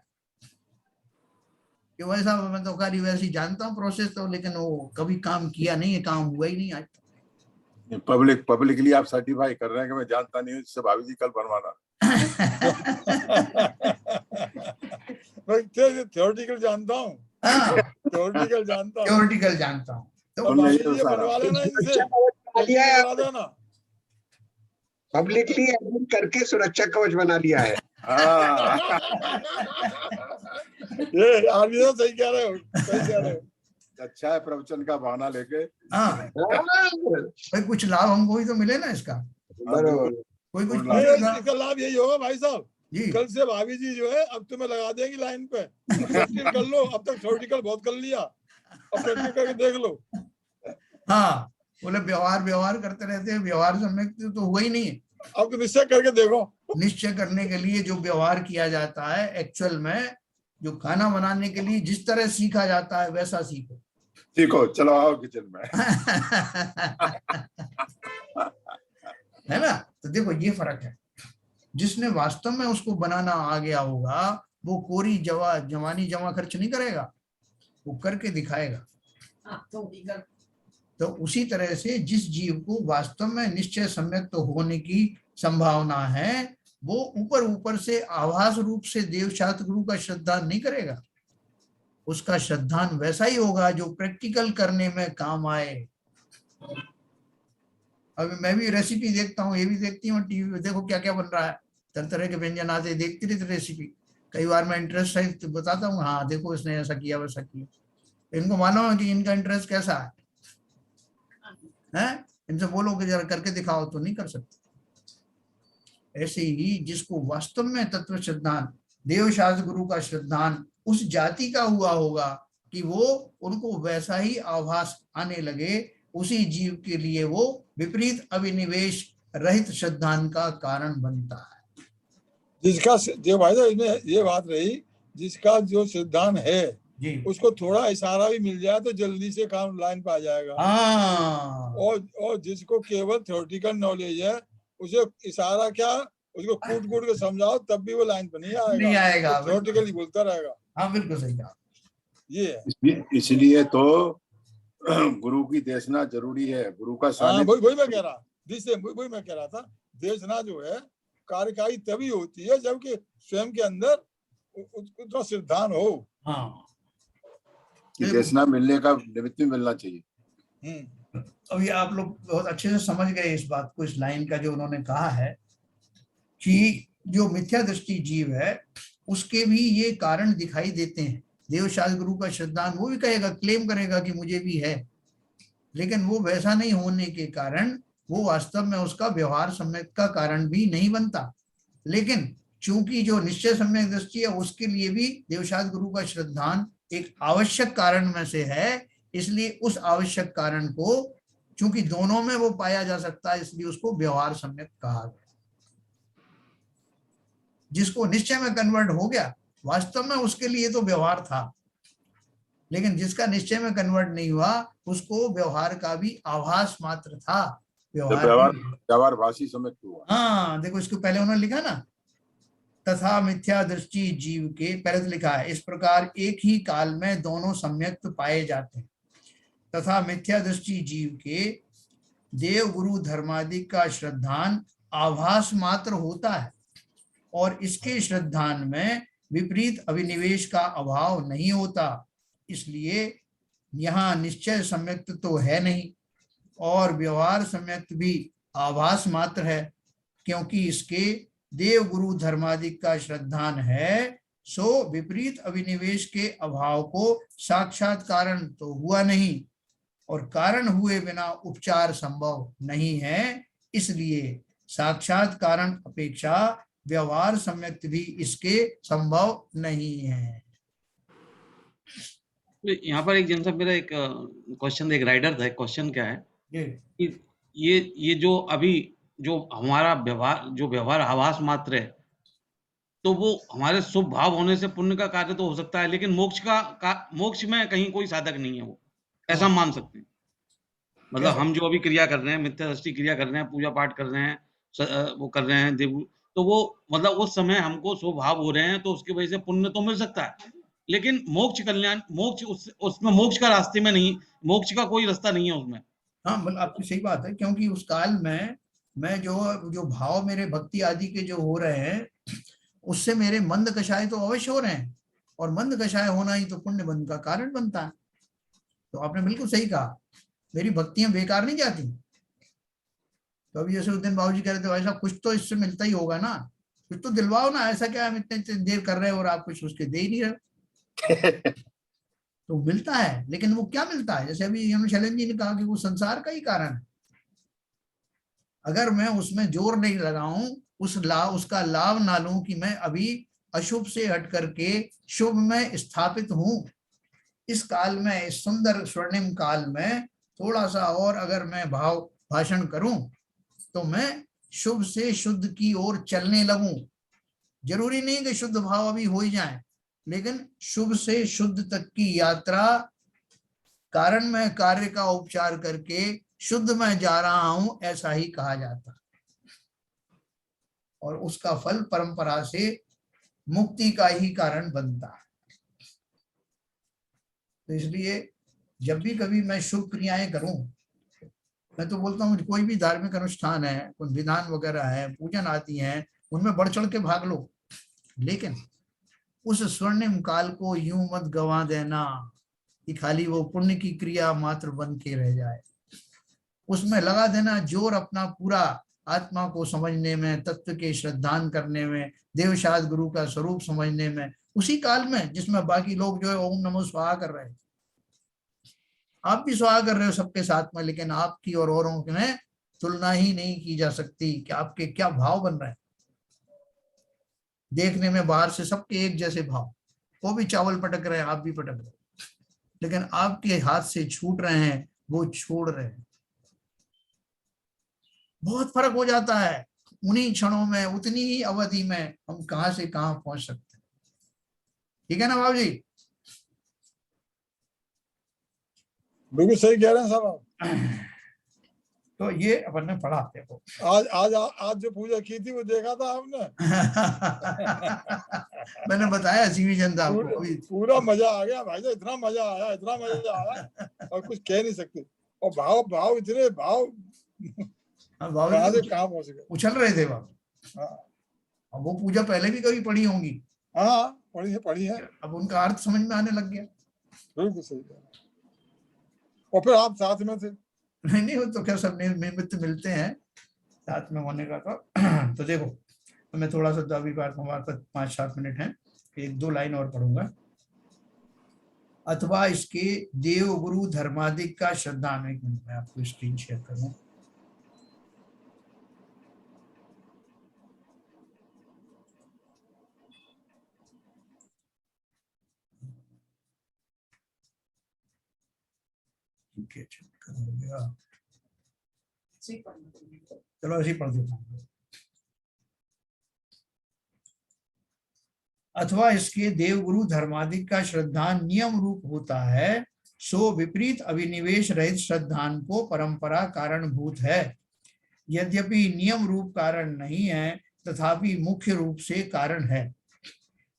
Speaker 1: कि वैसा मैं तो कारी वैसे ही जानता हूँ प्रोसेस, तो लेकिन वो कभी काम किया नहीं है, काम हुआ ही नहीं आज तक।
Speaker 3: पब्लिकली आप सर्टिफाई कर रहे हैं कि मैं जानता नहीं हूँ, जिससे भाभी जी कल बनवाना।
Speaker 4: थ्योरेटिकल जानता हूँ, थ्योरेटिकल जानता हूँ,
Speaker 1: थ्योरेटिकल जानता हूँ। तो
Speaker 3: सुन लीजिए
Speaker 4: भाभी जी
Speaker 3: सारा।
Speaker 4: बनवा लेना इनसे,
Speaker 5: बना लिया है,
Speaker 4: बनवा देना।
Speaker 5: पब्लिकली एडमिट करके सुरक्षा कवच बना लिया है।
Speaker 3: हाँ
Speaker 4: ये आप भी तो सही कह रहे हो, सही कह रहे हो।
Speaker 3: अच्छा है प्रवचन का बहाना लेके।
Speaker 1: हाँ भाई, कुछ लाभ हमको ही तो मिले ना इसका,
Speaker 5: बरोबर।
Speaker 1: कोई कुछ
Speaker 3: लाभ।
Speaker 1: पूछेगा।
Speaker 4: इसका लाभ यही होगा भाई साहब,
Speaker 1: जी
Speaker 4: कल से भाभी जी जो है अब तुम्हें लगा देंगी लाइन पे, प्रैक्टिकल कर लो। अब तक थ्योरेटिकल बहुत कर लिया, अब प्रैक्टिकल करके देख लो।
Speaker 1: हाँ, बोले व्यवहार करते रहते हैं, व्यवहार सम्यक तो हुआ ही नहीं है।
Speaker 4: अब तो निश्चय करके देखो।
Speaker 1: निश्चय करने के लिए जो व्यवहार किया जाता है, एक्चुअल में जो खाना बनाने के लिए जिस तरह सीखा जाता है वैसा सीखो।
Speaker 3: सीखो, चलो आओ किचन में।
Speaker 1: है ना? तो देखो ये फर्क है। जिसने वास्तव में उसको बनाना आ गया होगा, वो कोरी जवानी जमा खर्च नहीं करेगा, वो करके दिखाएगा। तो उसी तरह से जिस जीव को वास्तव में निश्चय सम्यक तो होने की संभावना है, वो ऊपर ऊपर से आभास रूप से देवशास्त्र गुरु का श्रद्धान नहीं करेगा। उसका श्रद्धान वैसा ही होगा जो प्रैक्टिकल करने में काम आए। अभी मैं भी रेसिपी देखता हूँ, ये भी देखती हूँ टीवी पे, देखो क्या क्या बन रहा है, तरह तरह के व्यंजन आते, देखती रहती रेसिपी। कई बार मैं इंटरेस्ट है तो बताता हूँ, हाँ देखो इसने ऐसा किया वैसा किया। इनको मालूम है कि इनका इंटरेस्ट कैसा है? इनसे बोलो कि जरा करके दिखाओ तो नहीं कर सकते। ऐसे ही जिसको वास्तव में तत्व श्रद्धान, देवशास्त्र गुरु का श्रद्धान उस जाति का हुआ होगा कि वो उनको वैसा ही आभास आने लगे, उसी जीव के लिए वो विपरीत अभिनिवेश रहित श्रद्धान का कारण बनता है।
Speaker 4: जिसका जो भाई साहब इसमें ये बात रही, जिसका जो श्रद्धान है
Speaker 1: जी,
Speaker 4: उसको थोड़ा इशारा भी मिल जाए तो जल्दी से काम लाइन पे आ जाएगा।
Speaker 1: हाँ,
Speaker 4: और जिसको केवल थ्योरेटिकल नॉलेज है, उसे इशारा क्या, उसको कूट कूट के समझाओ तब भी वो लाइन पे नहीं आएगा,
Speaker 1: नहीं आएगा,
Speaker 4: थ्योरेटिकल ही बोलता रहेगा।
Speaker 1: हाँ बिल्कुल सही कहा।
Speaker 4: ये है,
Speaker 3: इसलिए तो गुरु की देशना जरूरी है, गुरु का
Speaker 4: हाँ
Speaker 3: सानिध्य।
Speaker 4: वही मैं कह रहा, वही मैं कह रहा था, देशना जो है कार्यकारी तभी होती है जबकि स्वयं के अंदर उतना सिद्धांत हो।
Speaker 1: हाँ,
Speaker 3: देशना मिलने का निमित्त भी मिलना चाहिए।
Speaker 1: अभी आप लोग बहुत अच्छे से समझ गए इस बात को, इस लाइन का जो उन्होंने कहा है कि जो मिथ्या दृष्टि जीव है उसके भी ये कारण दिखाई देते हैं। देवशास्त्र गुरु का श्रद्धान वो भी कहेगा, क्लेम करेगा कि मुझे भी है, लेकिन वो वैसा नहीं होने के कारण वो वास्तव में उसका व्यवहार सम्यक का कारण भी नहीं बनता। लेकिन चूंकि जो निश्चय सम्यक दृष्टि है उसके लिए भी देवशास्त्र गुरु का श्रद्धान एक आवश्यक कारण में से है, इसलिए उस आवश्यक कारण को चूंकि दोनों में वो पाया जा सकता है, इसलिए उसको व्यवहार सम्यक कहा गया। जिसको निश्चय में कन्वर्ट हो गया, वास्तव में उसके लिए तो व्यवहार था, लेकिन जिसका निश्चय में कन्वर्ट नहीं हुआ उसको व्यवहार का भी आभास मात्र था,
Speaker 3: व्यवहार भाषी समय हुआ।
Speaker 1: हाँ देखो, इसको पहले उन्होंने लिखा ना, तथा मिथ्या दृष्टि जीव के, पहले तो लिखा है इस प्रकार एक ही काल में दोनों सम्यक्त पाए जाते हैं। तथा मिथ्या दृष्टि जीव के देव गुरु धर्मादिक का श्रद्धान आभास मात्र होता है और इसके श्रद्धान में विपरीत अभिनिवेश का अभाव नहीं होता, इसलिए यहाँ निश्चय सम्यक्त तो है नहीं और व्यवहार सम्यक्त भी आभास मात्र है, क्योंकि इसके देव गुरु धर्मादिक का श्रद्धान है, सो विपरीत अभिनिवेश के अभाव को साक्षात कारण तो हुआ नहीं और कारण हुए बिना उपचार संभव नहीं है, इसलिए साक्षात कारण अपेक्षा व्यवहार सम्यक्त भी इसके संभव नहीं है।
Speaker 6: यहाँ पर एक जन साहब, मेरा एक क्वेश्चन, एक राइडर था, क्वेश्चन क्या है कि ये जो अभी जो हमारा व्यवहार आभास मात्र है, तो वो हमारे शुभ भाव होने से पुण्य का कार्य तो हो सकता है, लेकिन मोक्ष में कहीं कोई साधक नहीं है, वो ऐसा मान सकते हैं? मतलब हम जो अभी क्रिया कर रहे हैं, मिथ्या दृष्टि क्रिया कर रहे हैं, पूजा पाठ कर रहे हैं, वो कर रहे हैं देव, तो वो मतलब उस समय हमको स्वभाव हो रहे हैं, तो उसकी वजह से पुण्य तो मिल सकता है, लेकिन मोक्ष कल्याण, मोक्ष उसमें मोक्ष का रास्ते में नहीं, मोक्ष का कोई रास्ता नहीं है उसमें।
Speaker 1: हाँ, मतलब आपकी सही बात है, क्योंकि उस काल में मैं जो भाव मेरे भक्ति आदि के जो हो रहे हैं, उससे मेरे मंद कषाय तो अवश्य हो रहे हैं, और मंद कषाय होना ही तो पुण्य बंध का कारण बनता है। तो आपने बिल्कुल सही कहा, मेरी भक्तियां बेकार नहीं जाती। तो अभी जैसे उस दिन बाबूजी कह रहे थे, भाई साहब कुछ तो इससे मिलता ही होगा ना, कुछ तो दिलवाओ ना, ऐसा क्या हम इतने देर कर रहे हैं और आप कुछ उसके दे ही नहीं रहे। तो मिलता है, लेकिन वो क्या मिलता है, जैसे अभी हम शैलेंद्र जी ने कहा कि वो संसार का ही कारण है। अगर मैं उसमें जोर नहीं लगाऊं, उसका लाभ ना लूं कि मैं अभी अशुभ से हट करके शुभ में स्थापित हूं, इस काल में, इस सुंदर स्वर्णिम काल में थोड़ा सा और अगर मैं भाव भाषण करूं, तो मैं शुभ से शुद्ध की ओर चलने लगूं। जरूरी नहीं कि शुद्ध भाव अभी हो ही जाए, लेकिन शुभ से शुद्ध तक की यात्रा, कारण में कार्य का उपचार करके शुद्ध में जा रहा हूं, ऐसा ही कहा जाता है। और उसका फल परंपरा से मुक्ति का ही कारण बनता है। तो इसलिए जब भी कभी मैं शुभ क्रियाएं करूं, मैं तो बोलता हूँ कोई भी धार्मिक अनुष्ठान है, कोई विधान वगैरह है, पूजन आदि है, उनमें बढ़ चढ़ के भाग लो, लेकिन उस स्वर्णिम काल को यूं मत गवा देना कि खाली वो पुण्य की क्रिया मात्र बन के रह जाए। उसमें लगा देना जोर अपना पूरा, आत्मा को समझने में, तत्व के श्रद्धान करने में, देवशाद गुरु का स्वरूप समझने में, उसी काल में जिसमें बाकी लोग जो है ओम नमो स्वाहा कर रहे हैं। आप भी स्वाहा कर रहे हो सबके साथ में, लेकिन आपकी और औरों में तुलना ही नहीं की जा सकती कि आपके क्या भाव बन रहे हैं। देखने में बाहर से सबके एक जैसे भाव, वो भी चावल पटक रहे हैं, आप भी पटक रहे हैं, लेकिन आपके हाथ से छूट रहे हैं, वो छोड़ रहे हैं। बहुत फर्क हो जाता है उन्हीं क्षणों में, उतनी ही अवधि में हम कहां से कहां पहुंच सकते हैं। ठीक है ना बाबू जी?
Speaker 4: बिल्कुल सही कह रहे हैं साहब आप।
Speaker 1: तो ये अपन ने पढ़ा देखो।
Speaker 4: आज जो पूजा की थी वो देखा था आपने?
Speaker 1: मैंने बताया सीवी चंद आपको,
Speaker 4: पूरा मजा आ गया भाई साहब, इतना मजा आया, इतना मजा आया और कुछ कह नहीं सकते। और भाव इतने भाव कहाँ से कहाँ पहुंच गए,
Speaker 1: उछल रहे थे बाबू। अब वो पूजा पहले भी कभी पढ़ी होंगी।
Speaker 4: हाँ पढ़ी है।
Speaker 1: अब उनका अर्थ समझ में आने लग गया।
Speaker 4: बिल्कुल सही है। और फिर आप साथ में थे?
Speaker 1: नहीं, वो तो क्या सब निमित्त मिलते हैं साथ में होने का। तो देखो, तो मैं थोड़ा सा अभी हमारे पास 5-7 मिनट हैं, 1-2 लाइन और पढ़ूंगा। अथवा इसके देव गुरु धर्मादिक का श्रद्धान, एक मिनट में आपको स्क्रीन शेयर करूँ। हो गया, चलो ऐसे ही पढ़ देता हूँ। अथवा इसके देवगुरु धर्मादिक का श्रद्धान नियम रूप होता है, सो विपरीत अभिनिवेश रहित श्रद्धान को परंपरा कारणभूत है। यद्यपि नियम रूप कारण नहीं है, तथापि मुख्य रूप से कारण है,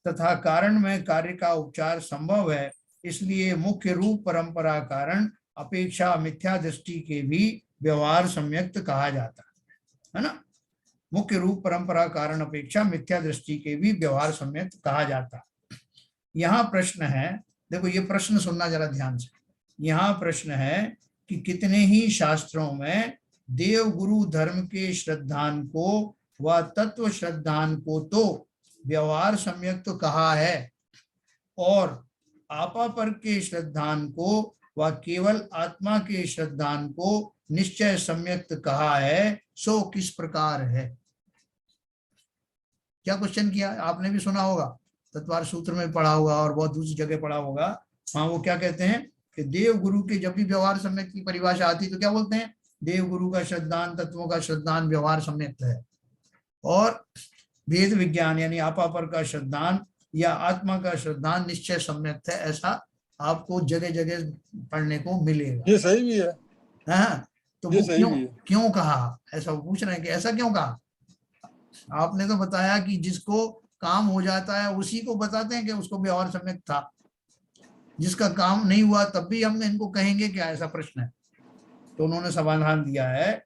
Speaker 1: तथा कारण में कार्य का उपचार संभव है, इसलिए मुख्य रूप परंपरा कारण अपेक्षा मिथ्या दृष्टि के भी व्यवहार सम्यक्त कहा जाता है ना। मुख्य रूप परंपरा कारण अपेक्षा मिथ्या दृष्टि के भी व्यवहार सम्यक्त कहा जाता है। यहाँ प्रश्न है, देखो ये प्रश्न सुनना जरा ध्यान से। यहाँ प्रश्न है कि कितने ही शास्त्रों में देव गुरु धर्म के श्रद्धान को व तत्व श्रद्धान को तो व्यवहार सम्यक्त कहा है, और आपा पर के श्रद्धान को व केवल आत्मा के श्रद्धान को निश्चय सम्यक्त कहा है, सो किस प्रकार है। क्या क्वेश्चन किया? आपने भी सुना होगा, तत्वार सूत्र में पढ़ा होगा और बहुत दूसरी जगह पढ़ा होगा। हाँ, वो क्या कहते हैं कि देव गुरु के जब भी व्यवहार सम्यक्त की परिभाषा आती तो क्या बोलते हैं? देव गुरु का श्रद्धान, तत्वों का श्रद्धान व्यवहार सम्यक्त है, और वेद विज्ञान यानी आपा पर का श्रद्धान या आत्मा का श्रद्धान निश्चय सम्यक्त है। ऐसा आपको जगह जगह पढ़ने को मिलेगा।
Speaker 4: ये सही भी है
Speaker 1: हाँ, तो
Speaker 4: ये
Speaker 1: वो
Speaker 4: सही भी है।
Speaker 1: क्यों कहा, ऐसा वो पूछ रहे हैं कि ऐसा क्यों कहा। आपने तो बताया कि जिसको काम हो जाता है उसी को बताते हैं कि उसको व्यवहार सम्यक था, जिसका काम नहीं हुआ तब भी हम इनको कहेंगे क्या, ऐसा प्रश्न है। तो उन्होंने समाधान दिया है,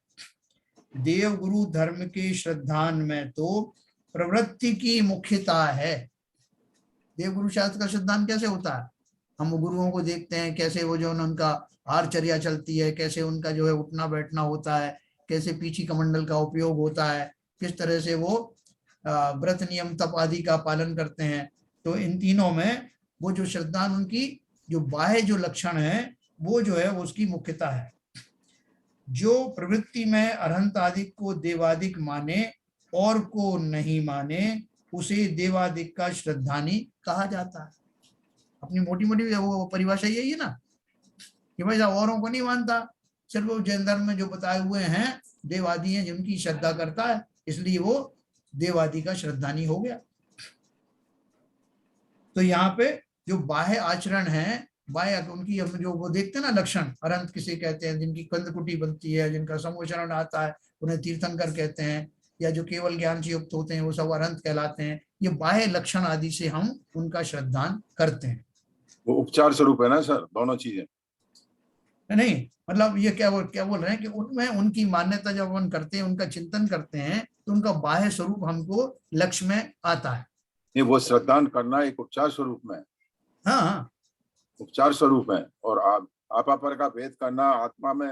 Speaker 1: देव गुरु धर्म के श्रद्धान में तो प्रवृत्ति की मुख्यता है। देव गुरु शास्त्र का श्रद्धान कैसे होता है, हम गुरुओं को देखते हैं कैसे वो जो उनका आरचर्या चलती है, कैसे उनका जो है उठना बैठना होता है, कैसे पीछी कमंडल का उपयोग होता है, किस तरह से वो व्रत नियम तप आदि का पालन करते हैं। तो इन तीनों में वो जो श्रद्धान उनकी जो बाह्य जो लक्षण है वो जो है उसकी मुख्यता है। जो प्रवृत्ति में अरहंत आदि को देवादिक माने और को नहीं माने उसे देवादिक का श्रद्धानी कहा जाता है। अपनी मोटी मोटी वो परिभाषा यही है ना कि भाई औरों को नहीं मानता, सिर्फ वो जैन धर्म में जो बताए हुए हैं देवादि हैं जिनकी श्रद्धा करता है, इसलिए वो देवादि का श्रद्धानी हो गया। तो यहाँ पे जो बाह्य आचरण है, बाह्य उनकी हम जो वो देखते हैं ना लक्षण, अरंत किसे कहते हैं, जिनकी कंदकुटी बनती है, जिनका समोचरण आता है उन्हें तीर्थंकर कहते हैं, या जो केवल ज्ञान से युक्त होते हैं वो सब अरंत कहलाते हैं। ये बाह्य लक्षण आदि से हम उनका श्रद्धान करते हैं।
Speaker 3: वो उपचार स्वरूप है ना सर, दोनों चीजें
Speaker 1: नहीं, मतलब ये क्या बोल रहे हैं कि उनमें उनकी मान्यता जब हम करते हैं, उनका चिंतन करते हैं, तो उनका बाह्य स्वरूप हमको लक्ष्य में आता है।
Speaker 3: ये वो श्रद्धान करना एक उपचार स्वरूप में,
Speaker 1: हाँ
Speaker 3: उपचार स्वरूप है। और आपा पर का भेद करना आत्मा में,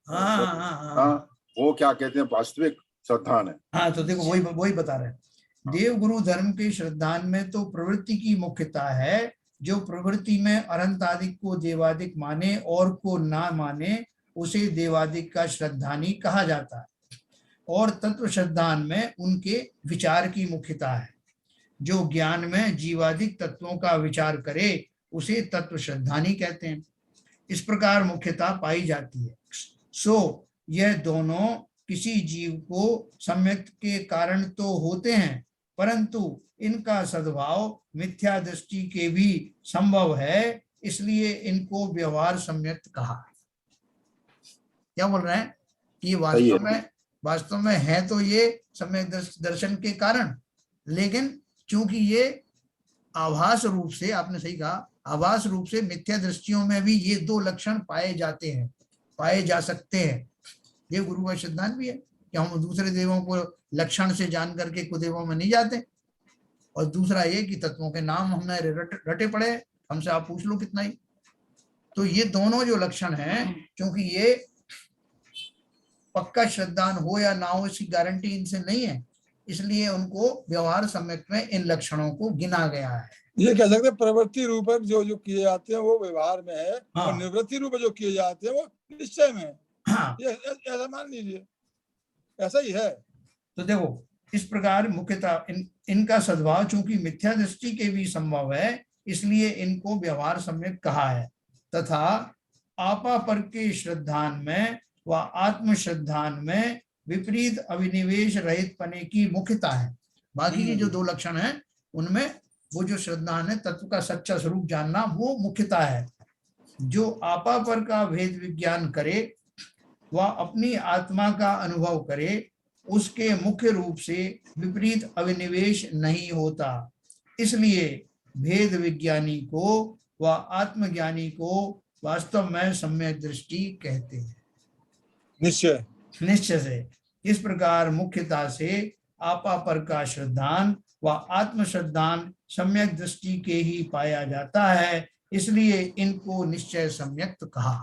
Speaker 1: हाँ,
Speaker 3: वो क्या कहते हैं, वास्तविक श्रद्धान है।
Speaker 1: हाँ, तो देखो वही बता रहे हैं, देव गुरु धर्म के श्रद्धान में तो प्रवृत्ति की मुख्यता है। जो प्रवृत्ति में अरंत आदिक को देवादिक माने और को ना माने उसे देवादिक का श्रद्धानी कहा जाता है। और तत्व श्रद्धान में उनके विचार की मुख्यता है। जो ज्ञान में जीवादिक तत्वों का विचार करे उसे तत्व श्रद्धानी कहते हैं। इस प्रकार मुख्यता पाई जाती है। सो यह दोनों किसी जीव को सम्यक के कारण तो होते हैं, परंतु इनका सद्भाव मिथ्या दृष्टि के भी संभव है, इसलिए इनको व्यवहार सम्यक कहा। क्या बोल रहे हैं कि वास्तव में है तो ये सम्यक दर्शन के कारण, लेकिन चूंकि ये आभास रूप से, आपने सही कहा, आभास रूप से मिथ्या दृष्टियों में भी ये दो लक्षण पाए जाते हैं, पाए जा सकते हैं। ये गुरु का सिद्धांत भी है कि हम दूसरे देवों को लक्षण से जान करके कुदेवों में नहीं जाते। और दूसरा ये कि तत्वों के नाम हमने रटे पड़े, हमसे आप पूछ लो कितना ही। तो ये दोनों जो लक्षण हैं, क्योंकि ये पक्का श्रद्धान हो या ना हो इसकी गारंटी इनसे नहीं है, इसलिए उनको व्यवहार सम्यक में इन लक्षणों को गिना गया है।
Speaker 4: ये कह सकते हैं प्रवृत्ति रूपक जो किए जाते हैं वो व्यवहार में है।
Speaker 1: हाँ।
Speaker 4: और निवृत्ति रूप जो किए जाते हैं वो निश्चय में है।
Speaker 1: हाँ।
Speaker 4: ये ऐसा मान लीजिए, ऐसा ही है।
Speaker 1: तो देखो इस प्रकार मुख्यतः इनका सद्भाव चूंकि मिथ्या दृष्टि के भी संभव है, इसलिए इनको व्यवहार सम्यक कहा है। तथा आपा पर के श्रद्धान में व आत्म श्रद्धान में विपरीत अभिनिवेश रहित पने की मुख्यता है। बाकी के जो दो लक्षण हैं उनमें वो जो श्रद्धान है, तत्व का सच्चा स्वरूप जानना, वो मुख्यता है। जो आपा पर का भेद विज्ञान करे व अपनी आत्मा का अनुभव करे, उसके मुख्य रूप से विपरीत अभिनिवेश नहीं होता। इसलिए भेद विज्ञानी को व आत्मज्ञानी को वास्तव में सम्यक दृष्टि कहते हैं। निश्चय से इस प्रकार मुख्यता से आपा पर का श्रद्धान व आत्म श्रद्धान सम्यक दृष्टि के ही पाया जाता है, इसलिए इनको निश्चय सम्यक कहा।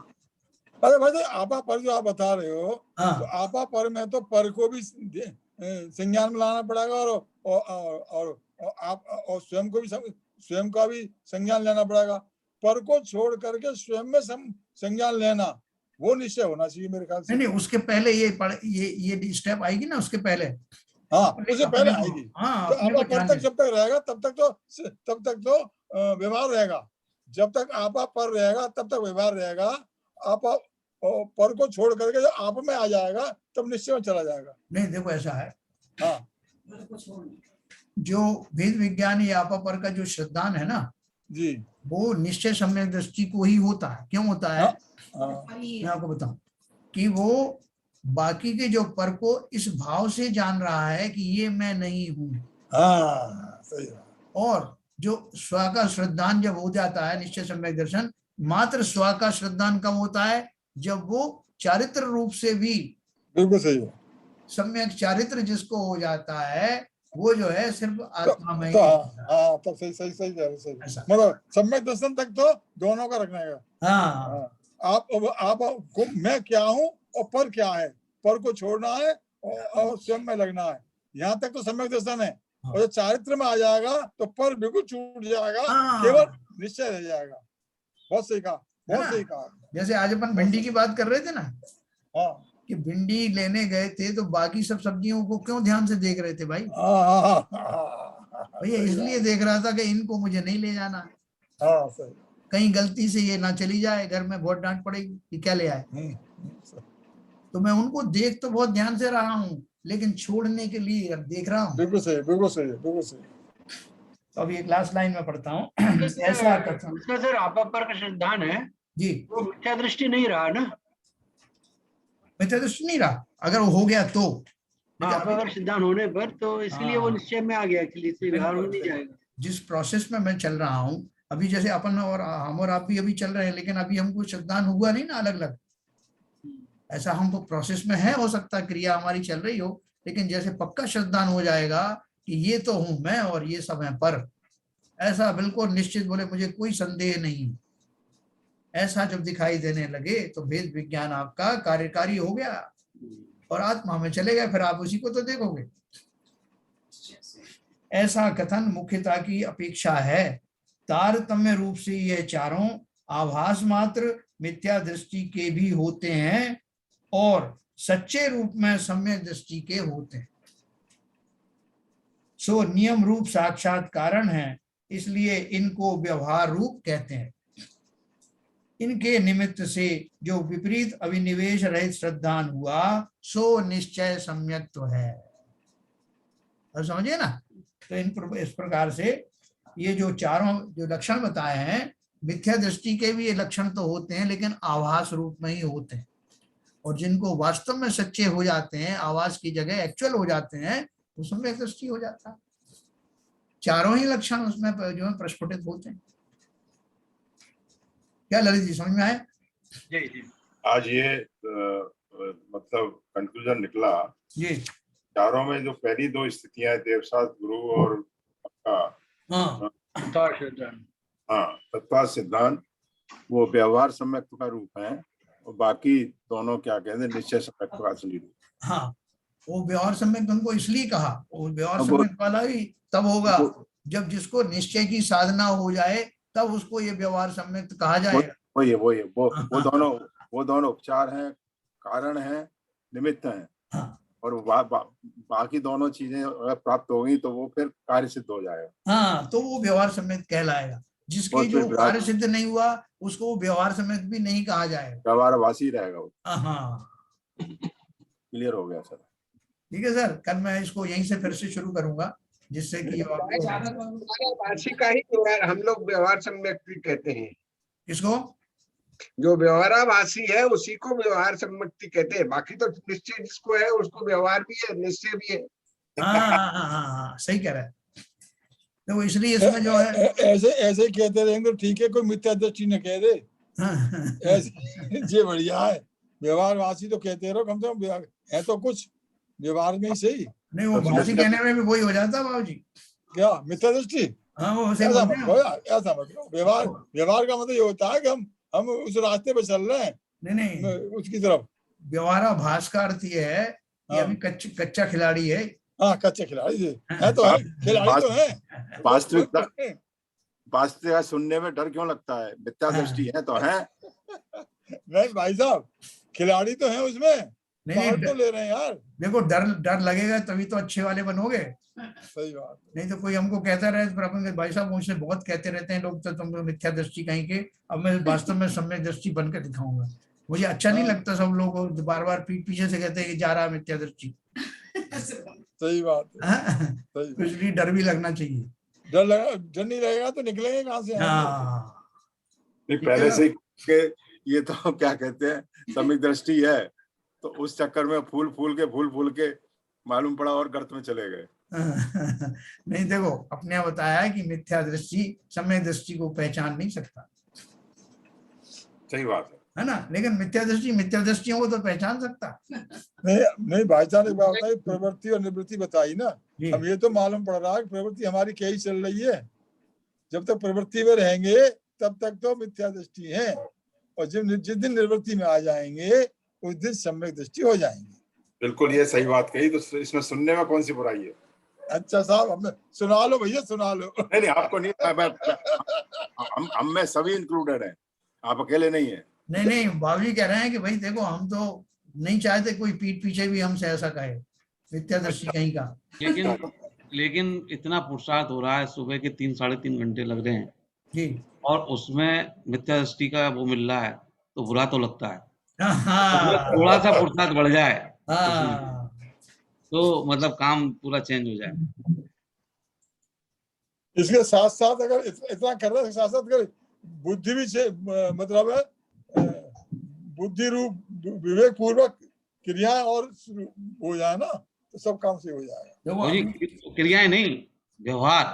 Speaker 4: अरे भाई, तो आपा पर जो आप बता रहे हो,
Speaker 1: हाँ।
Speaker 4: तो आपा पर में तो पर को भी संज्ञान में लाना पड़ेगा और आप और स्वयं को भी स्वयं का भी संज्ञान लेना पड़ेगा। पर को छोड़ करके स्वयं में संज्ञान लेना, वो निश्चय होना चाहिए मेरे ख्याल से।
Speaker 1: नहीं, उसके पहले ये स्टेप आएगी ना, उसके पहले।
Speaker 4: हाँ, उससे पहले आएगी।
Speaker 1: हाँ,
Speaker 4: तो आपा पर तक जब तक रहेगा तब तक तो व्यवहार रहेगा। जब तक आपा पर रहेगा तब तक व्यवहार रहेगा। आपा पर को छोड़ करके जब आप में आ जाएगा तब निश्चय में चला जाएगा।
Speaker 1: नहीं, देखो ऐसा है।
Speaker 4: हाँ,
Speaker 1: जो भेद विज्ञान या आपा पर का जो श्रद्धान है ना
Speaker 4: जी,
Speaker 1: वो निश्चय सम्यक दृष्टि को ही होता है। क्यों होता है?
Speaker 4: हाँ।
Speaker 1: मैं आपको बताऊं। कि वो बाकी के जो पर को इस भाव से जान रहा है कि ये मैं नहीं हूं।
Speaker 4: हाँ सही बात।
Speaker 1: और जो स्व का श्रद्धान जब हो जाता है निश्चय सम्यक दर्शन, मात्र स्व का श्रद्धान कब होता है? जब वो चारित्र रूप से भी
Speaker 4: बिल्कुल सही है।
Speaker 1: सम्यक चारित्र जिसको हो जाता है वो जो है सिर्फ आत्मा में ही
Speaker 4: तो
Speaker 1: रहता है।
Speaker 4: हाँ तब सही सही सही सही
Speaker 1: ऐसा।
Speaker 4: मतलब सम्यक दर्शन तक तो दोनों का रखना है।
Speaker 1: हाँ
Speaker 4: हाँ, आप मैं क्या हूँ और पर क्या है, पर को छोड़ना है और स्वयं में लगना है, यहाँ तक तो सम्यक दर्शन है। और जब चारित्र में आ जाएगा तो पर बिल्कुल छूट जाएगा, केवल निश्चय रह जाएगा। बहुत सही कहा, बहुत सही कहा।
Speaker 1: जैसे आज अपन भिंडी की बात कर रहे थे ना,
Speaker 4: हाँ
Speaker 1: कि भिंडी लेने गए थे तो बाकी सब सब्जियों को क्यों ध्यान से देख रहे थे भाई? भैया इसलिए देख रहा था कि इनको मुझे नहीं ले जाना,
Speaker 4: हाँ सही,
Speaker 1: कहीं गलती से ये ना चली जाए, घर में बहुत डांट पड़ेगी कि क्या ले आए। तो मैं उनको देख तो बहुत ध्यान से रहा हूँ, लेकिन छोड़ने के लिए देख रहा हूँ।
Speaker 4: बिल्कुल सही, बिल्कुल सही, बिल्कुल सही।
Speaker 1: तो अभी एक लास्ट लाइन में पढ़ता हूँ। ऐसा कथन
Speaker 2: सर आपा पर का श्रद्धान है
Speaker 1: जी,
Speaker 2: वो मिथ्या दृष्टि नहीं रहा ना?
Speaker 1: मिथ्या दृष्टि नहीं रहा, अगर वो हो गया तो।
Speaker 2: हाँ, अगर सिद्धांत होने पर तो इसलिए वो निश्चय में आ गया कि इससे व्यवहार हो नहीं जाएगा।
Speaker 1: जिस प्रोसेस में मैं चल रहा हूँ अभी, जैसे अपन और हम और आप भी अभी चल रहे हैं, लेकिन अभी हमको श्रद्धान हुआ नहीं ना अलग अलग, ऐसा हम प्रोसेस में है, हो सकता है क्रिया हमारी चल रही हो, लेकिन जैसे पक्का श्रद्धान हो जाएगा कि ये तो हूं मैं और ये सब है पर, ऐसा बिल्कुल निश्चित, बोले मुझे कोई संदेह नहीं, ऐसा जब दिखाई देने लगे तो भेद विज्ञान आपका कार्यकारी हो गया और आत्मा में चले गए, फिर आप उसी को तो देखोगे। ऐसा कथन मुख्यता की अपेक्षा है। तारतम्य रूप से यह चारों आभास मात्र मिथ्या दृष्टि के भी होते हैं और सच्चे रूप में सम्यक दृष्टि के होते हैं। सो नियम रूप साक्षात कारण है, इसलिए इनको व्यवहार रूप कहते हैं। इनके निमित्त से जो विपरीत अभिनिवेश रहित श्रद्धान हुआ सो निश्चय सम्यक तो है। और समझिए ना, तो इस प्रकार से ये जो चारों जो लक्षण बताए हैं, मिथ्या दृष्टि के भी ये लक्षण तो होते हैं लेकिन आभास रूप में ही होते हैं, और जिनको वास्तव में सच्चे हो जाते हैं, आवाज की जगह एक्चुअल हो जाते हैं, तो सम्यक दृष्टि हो जाता है। चारों ही लक्षण उसमें जो है प्रस्फुटित होते हैं। क्या ललित जी समझ में आया?
Speaker 2: जी जी।
Speaker 3: आज ये मतलब कंक्लूजन निकला
Speaker 1: जी,
Speaker 3: चारों में जो पहली दो स्थितियां देवसात गुरु और
Speaker 1: हाँ
Speaker 3: तत्व सिद्धांत, वो व्यवहार सम्यक का रूप है, और बाकी दोनों क्या कहते हैं निश्चय सम्यक का असली रूप।
Speaker 1: हाँ, वो व्यवहार सम्यक तुमको इसलिए कहा, वो व्यवहार सम्यक वाला ही तब होगा जब जिसको निश्चय की साधना हो जाए, तब उसको ये व्यवहार सम्यक कहा जाएगा।
Speaker 3: वो दोनों उपचार हैं, कारण हैं, निमित्त हैं।
Speaker 1: हाँ,
Speaker 3: और बाकी दोनों चीजें अगर प्राप्त होगी तो वो फिर कार्य सिद्ध हो जाएगा।
Speaker 1: हाँ, तो वो व्यवहार सम्यक कहलाएगा। जिसके जो कार्य सिद्ध नहीं हुआ उसको वो व्यवहार सम्यक भी नहीं कहा जाएगा,
Speaker 3: व्यवहारवासी रहेगा वो।
Speaker 1: हाँ,
Speaker 3: क्लियर हो गया सर?
Speaker 1: ठीक है सर, कल मैं इसको यहीं से फिर से शुरू करूंगा, जिससे कि
Speaker 5: वासी का ही व्यवहार हम लोग व्यवहार सम्यक कहते हैं।
Speaker 1: इसको
Speaker 5: जो व्यवहाराभासी है उसी को व्यवहार सम्यक्ति कहते हैं, बाकी तो निश्चय जिसको है उसको व्यवहार भी है, निश्चय भी है।
Speaker 1: हाँ, सही कह रहा है। तो इसलिए इसमें जो है
Speaker 4: ऐसे कहते रहेंगे तो ठीक है, कोई मिथ्या दृष्टि न कह दे, ऐसे ये बढ़िया है। व्यवहारवासी तो कहते रहो, कम से कम है तो कुछ व्यवहार में ही सही।
Speaker 1: नहीं, वो भाषी कहने में भी वही हो जाता बाबू जी।
Speaker 4: क्या मिथ्या दृष्टि?
Speaker 1: हाँ, वो
Speaker 4: ऐसा मतलब व्यवहार का मतलब ये होता है कि हम उस रास्ते पे चल रहे हैं, नहीं उसकी तरफ।
Speaker 3: व्यवहाराभास
Speaker 1: का अर्थ ये है कि अभी कच्चा खिलाड़ी है।
Speaker 4: हाँ, कच्चे खिलाड़ी है तो है, खिलाड़ी तो है।
Speaker 3: वास्तविकता सुनने में डर क्यों लगता है? मिथ्या दृष्टि है तो है।
Speaker 4: नहीं भाई साहब, खिलाड़ी तो है उसमें,
Speaker 1: नहीं
Speaker 4: तो ले रहे हैं यार।
Speaker 1: देखो, डर लगेगा तभी तो अच्छे वाले बनोगे।
Speaker 4: सही बात।
Speaker 1: नहीं तो कोई हमको कहता रहे तो अपन भाई साहब मुझसे बहुत कहते रहते हैं लोग, तो तुम मिथ्या दृष्टि कहीं के, अब मैं वास्तव में सम्यक दृष्टि बनकर दिखाऊंगा। मुझे अच्छा नहीं लगता सब लोग बार बार पीठ पीछे से कहते हैं कि जा रहा मिथ्या दृष्टि।
Speaker 4: सही बात है।
Speaker 1: इसलिए डर भी लगना चाहिए।
Speaker 4: डर नहीं लगेगा तो निकलेंगे कहाँ से?
Speaker 3: नहीं, पहले से ये तो क्या कहते हैं सम्यक दृष्टि है, तो उस चक्कर में फूल फूल के मालूम पड़ा और गर्त में चले गए।
Speaker 1: नहीं देखो, अपने यहाँ बताया है कि मिथ्या दृष्टि सम्यक दृष्टि को पहचान नहीं सकता,
Speaker 3: सही बात
Speaker 1: है ना, लेकिन मिथ्या दृष्टियों को तो पहचान सकता।
Speaker 4: नहीं भाईचारे एक बात बताई, प्रवृत्ति और निवृत्ति बताई ना,
Speaker 1: जी।
Speaker 4: अब ये तो मालूम पड़ रहा है कि प्रवृत्ति हमारी क्या ही चल रही है। जब तक प्रवृत्ति में रहेंगे तब तक तो मिथ्या दृष्टि है, और जिस दिन निवृत्ति में आ जाएंगे उस दिन सम्यक दृष्टि हो जाएंगे।
Speaker 3: बिल्कुल, ये सही बात कही। तो इसमें सुनने में कौन सी बुराई है?
Speaker 4: अच्छा साहब, हमें सुना लो भैया, सुना लो।
Speaker 3: नहीं आपको नहीं, हम में सभी इंक्लूडेड हैं, आप अकेले नहीं है।
Speaker 1: नहीं बाबूजी कह रहे हैं कि भाई देखो, हम तो नहीं चाहते कोई पीठ पीछे भी हमसे ऐसा कहे, मिथ्या दृष्टि कहीं का।
Speaker 6: लेकिन इतना पुरुषार्थ हो रहा है, सुबह के 3-3.5 घंटे लग रहे हैं
Speaker 1: जी,
Speaker 6: और उसमें मिथ्या दृष्टि का वो मिल रहा है तो बुरा तो लगता है।
Speaker 1: हाँ,
Speaker 6: थोड़ा सा पुरुषार्थ बढ़ जाए
Speaker 1: हाँ,
Speaker 6: तो मतलब काम पूरा चेंज हो जाए।
Speaker 4: इसके साथ साथ अगर इतना कर रहे हैं, साथ साथ अगर बुद्धि भी मतलब है बुद्धि रूप विवेक पूर्वक क्रियाएं और हो जाए ना, तो सब काम से हो जाएगा।
Speaker 6: क्रियाएं नहीं, व्यवहार,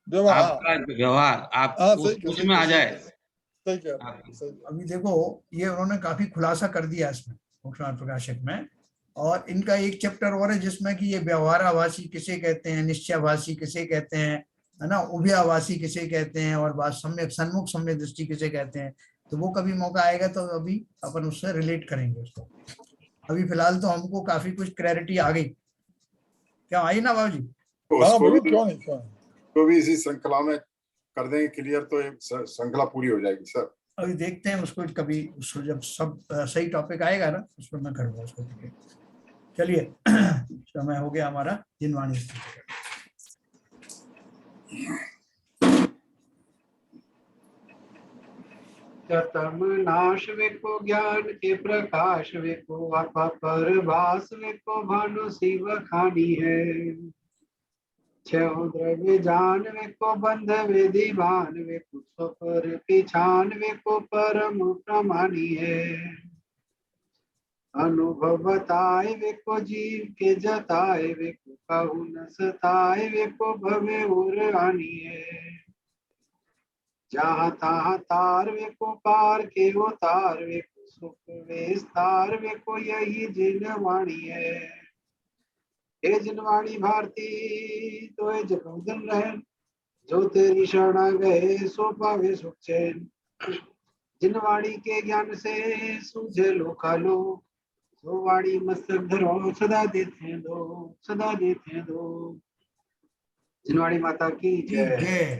Speaker 6: आपका व्यवहार आप उसमें आ जाए।
Speaker 4: सही कह रहे हैं।
Speaker 1: अभी देखो, ये उन्होंने काफी खुलासा कर दिया इसमें मुक्तमार्ग प्रकाशक में, और इनका एक चैप्टर और है जिसमें कि ये व्यवहाराभासी किसे कहते हैं, निश्चयाभासी किसे कहते हैं, है ना, उभयाभासी किसे कहते हैं, और बात सन्मुख सम्यक दृष्टि किसे कहते हैं। तो वो कभी मौका आएगा तो अभी अपन उससे रिलेट करेंगे उसको। अभी फिलहाल तो हमको काफी कुछ क्लैरिटी आ गई, क्या आई ना बाबूजी?
Speaker 3: तो भी इसी श्रृंखला में कर देंगे क्लियर, तो एक श्रृंखला पूरी हो जाएगी सर।
Speaker 1: अभी देखते हैं उसको, कभी उसको जब सब सही टॉपिक आएगा ना उसमें मैं करूँगा उसको। चलिए, समय हो गया हमारा जिनवाणी।
Speaker 2: तम नाश वेको ज्ञान के प्रकाश वेको आपा परभास वेको भानु शिव खानी है। छह द्रव्य जान वेको बंध वेदी भान वेको स्वपर पिछान वेको परम प्रमाणी है। अनुभव बताए वेको जीव के जताए वेको कहु न सताए वेको भवे और आनी है। जहाँ तहाँ तार वेको पार के वो तार वेको सुख विस्तार वेको यही जिनवाणी है। हे जिनवाणी भारती तो जगोदन रहन, जो तेरी शरण गए सो पावे सुख चैन। जिनवाणी के ज्ञान से सूझे लोका लो, सो वाणी मस्तक धरो सदा देते दो, सदा देते दो। जिनवाणी माता की जय।